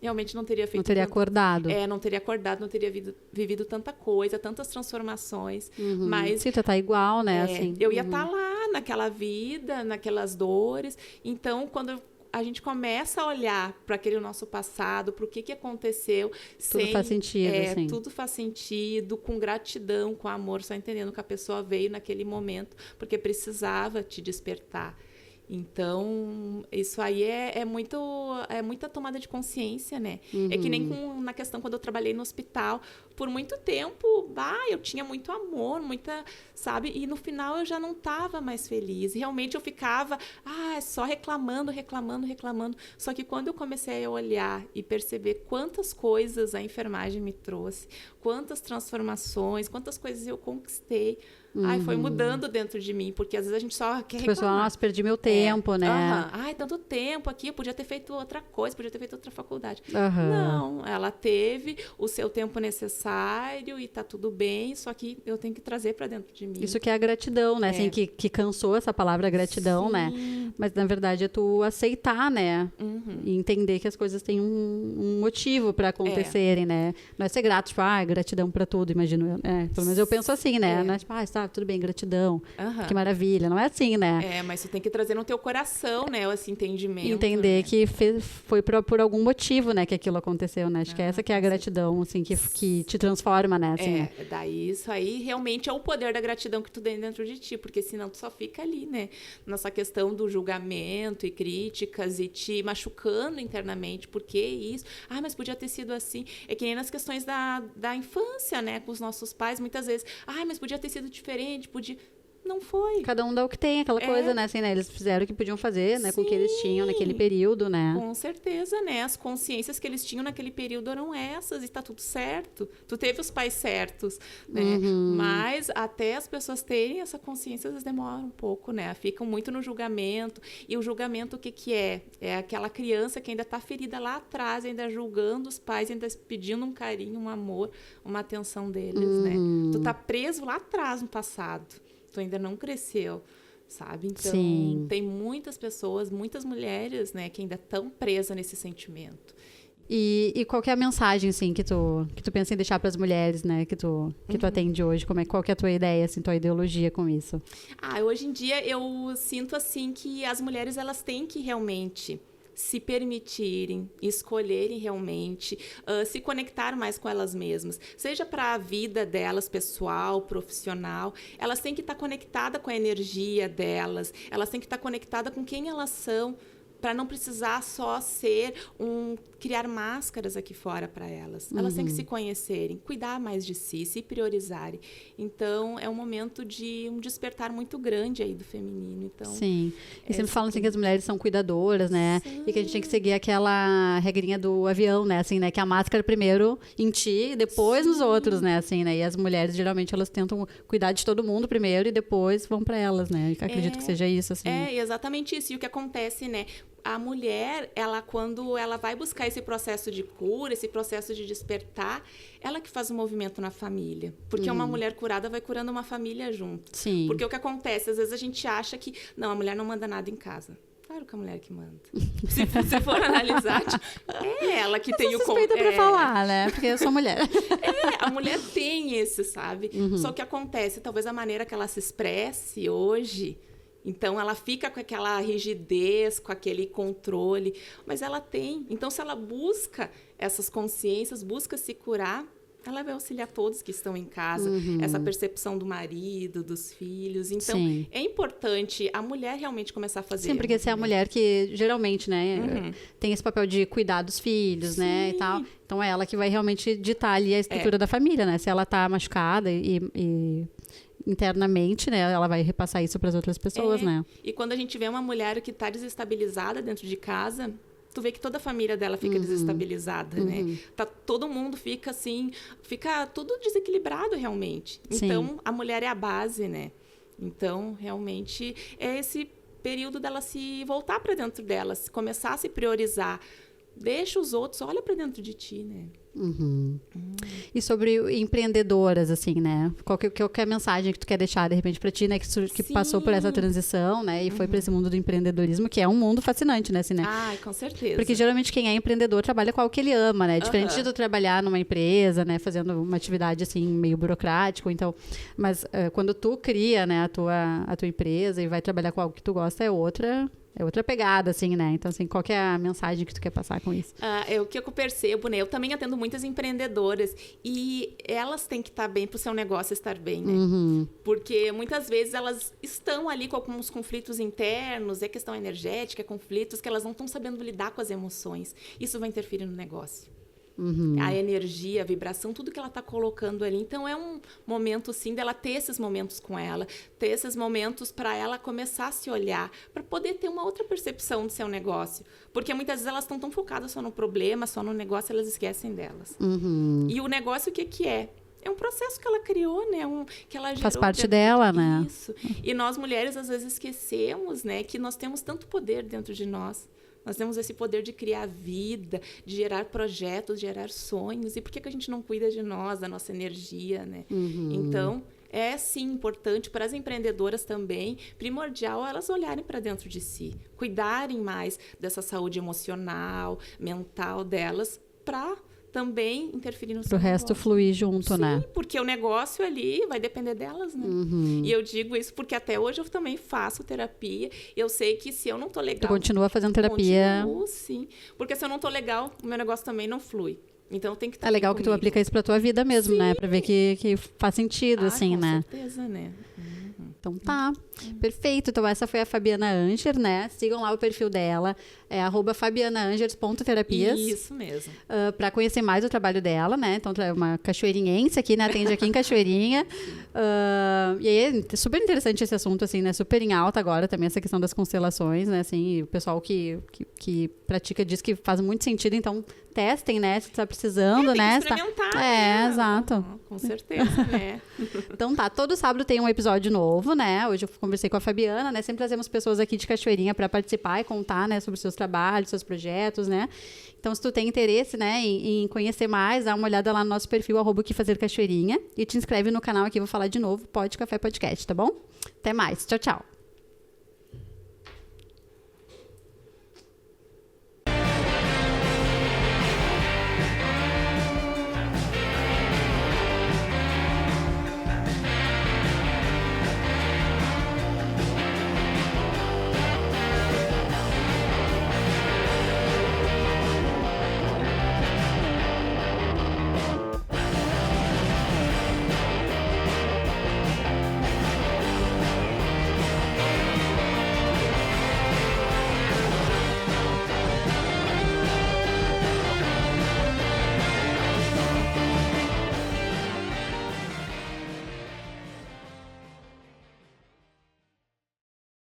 B: realmente não teria feito...
A: Não teria acordado.
B: Não teria acordado, não teria vivido tanta coisa, tantas transformações. Mas...
A: Sim, tu tá igual, né? Assim.
B: Eu ia estar lá, naquela vida, naquelas dores. Então, quando a gente começa a olhar para aquele nosso passado, para o que aconteceu.
A: Tudo faz sentido, assim.
B: Tudo faz sentido, com gratidão, com amor, só entendendo que a pessoa veio naquele momento, porque precisava te despertar. Então, isso aí é muita tomada de consciência, né? É que nem na questão quando eu trabalhei no hospital. Por muito tempo, eu tinha muito amor, sabe? E no final eu já não estava mais feliz. Realmente eu ficava só reclamando. Só que quando eu comecei a olhar e perceber quantas coisas a enfermagem me trouxe, quantas transformações, quantas coisas eu conquistei, foi mudando dentro de mim, porque às vezes a gente só quer reclamar.
A: Nossa, perdi meu tempo, né?
B: Tanto tempo aqui, eu podia ter feito outra coisa, podia ter feito outra faculdade. Não, ela teve o seu tempo necessário e tá tudo bem, só que eu tenho que trazer para dentro de mim.
A: Isso que é a gratidão, né? Assim, que cansou essa palavra gratidão, né? Mas, na verdade, é tu aceitar, né? E entender que as coisas têm um motivo para acontecerem, né? Não é ser grato, tipo, gratidão para tudo, imagino eu. Pelo menos eu penso assim, né? Não é tipo, tudo bem, gratidão. Que maravilha. Não é assim, né?
B: Mas você tem que trazer no teu coração, né? Esse entendimento.
A: Entender,
B: né?
A: que foi por algum motivo, né? Que aquilo aconteceu, né? Acho que essa que é a gratidão, assim, que te transforma, né? Assim,
B: daí isso aí realmente é o poder da gratidão que tu tem dentro de ti, porque senão tu só fica ali, né? Nessa questão do julgamento e críticas e te machucando internamente. Por que isso? Mas podia ter sido assim. É que nem nas questões da infância, né? Com os nossos pais, muitas vezes. Mas podia ter sido diferente, podia... Não foi.
A: Cada um dá o que tem, aquela coisa, né? Assim, né? Eles fizeram o que podiam fazer, né? Com o que eles tinham naquele período, né?
B: Com certeza, né? As consciências que eles tinham naquele período eram essas e tá tudo certo. Tu teve os pais certos, né? Mas até as pessoas terem essa consciência, elas demoram um pouco, né? Ficam muito no julgamento. E o julgamento, o que é? É aquela criança que ainda tá ferida lá atrás, ainda julgando os pais, ainda pedindo um carinho, um amor, uma atenção deles, né? Tu tá preso lá atrás no passado. Tu ainda não cresceu, sabe? Então, tem muitas pessoas, muitas mulheres, né, que ainda estão presas nesse sentimento.
A: E qual que é a mensagem, assim, que tu pensa em deixar para as mulheres, né? Que tu atende hoje? Qual que é a tua ideia, assim, tua ideologia com isso?
B: Hoje em dia eu sinto, assim, que as mulheres, elas têm que realmente se permitirem, escolherem realmente, se conectar mais com elas mesmas. Seja para a vida delas, pessoal, profissional, elas têm que estar conectadas com a energia delas, elas têm que estar conectadas com quem elas são, para não precisar só criar máscaras aqui fora para elas. Elas têm que se conhecerem, cuidar mais de si, se priorizarem. Então, é um momento de um despertar muito grande aí do feminino. Então,
A: sim. E sempre falam assim que as mulheres são cuidadoras, né? Sim. E que a gente tem que seguir aquela regrinha do avião, né? Assim, né? Que a máscara primeiro em ti e depois nos outros, né? Assim, né? E as mulheres, geralmente, elas tentam cuidar de todo mundo primeiro e depois vão para elas, né? Eu acredito que seja isso, assim.
B: É, exatamente isso. E o que acontece, né? A mulher, quando ela vai buscar esse processo de cura, esse processo de despertar, ela que faz o movimento na família. Porque uma mulher curada vai curando uma família junto.
A: Sim.
B: Porque o que acontece, às vezes a gente acha que, não, a mulher não manda nada em casa. Claro que a mulher que manda. Se você for analisar, é ela que tem o...
A: Eu sou suspeita pra falar, né? Porque eu sou mulher.
B: A mulher tem esse, sabe? Só que acontece, talvez a maneira que ela se expresse hoje... Então, ela fica com aquela rigidez, com aquele controle, mas ela tem. Então, se ela busca essas consciências, busca se curar, ela vai auxiliar todos que estão em casa, essa percepção do marido, dos filhos. Então, sim, é importante a mulher realmente começar a fazer.
A: Sim, porque se é a mulher que, geralmente, né, tem esse papel de cuidar dos filhos, sim, né, e tal. Então, é ela que vai realmente ditar ali a estrutura da família, né? Se ela tá machucada e internamente, né, ela vai repassar isso para as outras pessoas, né?
B: E quando a gente vê uma mulher que está desestabilizada dentro de casa, tu vê que toda a família dela fica desestabilizada, né? Todo mundo fica assim, fica tudo desequilibrado realmente. Então, sim, a mulher é a base, né? Então, realmente, é esse período dela se voltar para dentro dela, começar a se priorizar. Deixa os outros, olha para dentro de ti, né?
A: E sobre empreendedoras, assim, né? Qual que é a mensagem que tu quer deixar, de repente, pra ti, né? Que passou por essa transição, né? E foi pra esse mundo do empreendedorismo, que é um mundo fascinante, né? Assim, né?
B: Ai, com certeza.
A: Porque, geralmente, quem é empreendedor trabalha com algo que ele ama, né? Diferente de tu trabalhar numa empresa, né? Fazendo uma atividade, assim, meio burocrática, então... Mas, quando tu cria, né? A tua empresa e vai trabalhar com algo que tu gosta, é outra pegada, assim, né? Então, assim, qual que é a mensagem que tu quer passar com isso?
B: O que eu percebo, né? Eu também atendo muitas empreendedoras e elas têm que estar bem para o seu negócio estar bem, né? Porque muitas vezes elas estão ali com alguns conflitos internos, é questão energética, conflitos que elas não estão sabendo lidar com as emoções. Isso vai interferir no negócio. A energia, a vibração, tudo que ela está colocando ali. Então, é um momento, sim, dela ter esses momentos com ela, ter esses momentos para ela começar a se olhar, para poder ter uma outra percepção do seu negócio. Porque muitas vezes elas estão tão focadas só no problema, só no negócio, elas esquecem delas. E o negócio, o que é? É um processo que ela criou, né? Que ela gerou.
A: Faz parte dela, né?
B: Isso. E nós, mulheres, às vezes esquecemos, né? Que nós temos tanto poder dentro de nós. Nós temos esse poder de criar vida, de gerar projetos, de gerar sonhos. E por que a gente não cuida de nós, da nossa energia, né? Então, é sim importante para as empreendedoras também, primordial elas olharem para dentro de si, cuidarem mais dessa saúde emocional, mental delas, para também interferir no seu negócio.
A: Pro resto fluir junto,
B: sim,
A: né?
B: Porque o negócio ali vai depender delas, né? E eu digo isso porque até hoje eu também faço terapia. Eu sei que se eu não tô legal...
A: Tu continua fazendo terapia?
B: Continuo, sim. Porque se eu não tô legal, o meu negócio também não flui. Então tem que estar
A: É legal que tu aplica isso pra tua vida mesmo, sim, né? Pra ver que faz sentido, assim, né?
B: Com certeza, né?
A: Então tá, perfeito. Então essa foi a Fabiana Anger, né? Sigam lá o perfil dela, é @fabianaangers.terapias.
B: Isso mesmo.
A: Para conhecer mais o trabalho dela, né? Então é uma cachoeirinhense aqui, né? Atende aqui em Cachoeirinha. E aí é super interessante esse assunto, assim, né? Super em alta agora também essa questão das constelações, né? Assim, e o pessoal que pratica diz que faz muito sentido, então testem, né? Se tá precisando,
B: tem
A: né?
B: que experimentar,
A: né? Exato.
B: Com certeza, né?
A: Então tá, todo sábado tem um episódio novo, né? Hoje eu conversei com a Fabiana, né? Sempre trazemos pessoas aqui de Cachoeirinha para participar e contar, né, sobre os seus trabalhos, seus projetos, né? Então, se tu tem interesse, né, em conhecer mais, dá uma olhada lá no nosso perfil, @QueFazerCachoeirinha, e te inscreve no canal aqui, vou falar de novo, Pode Café Podcast, tá bom? Até mais, tchau, tchau.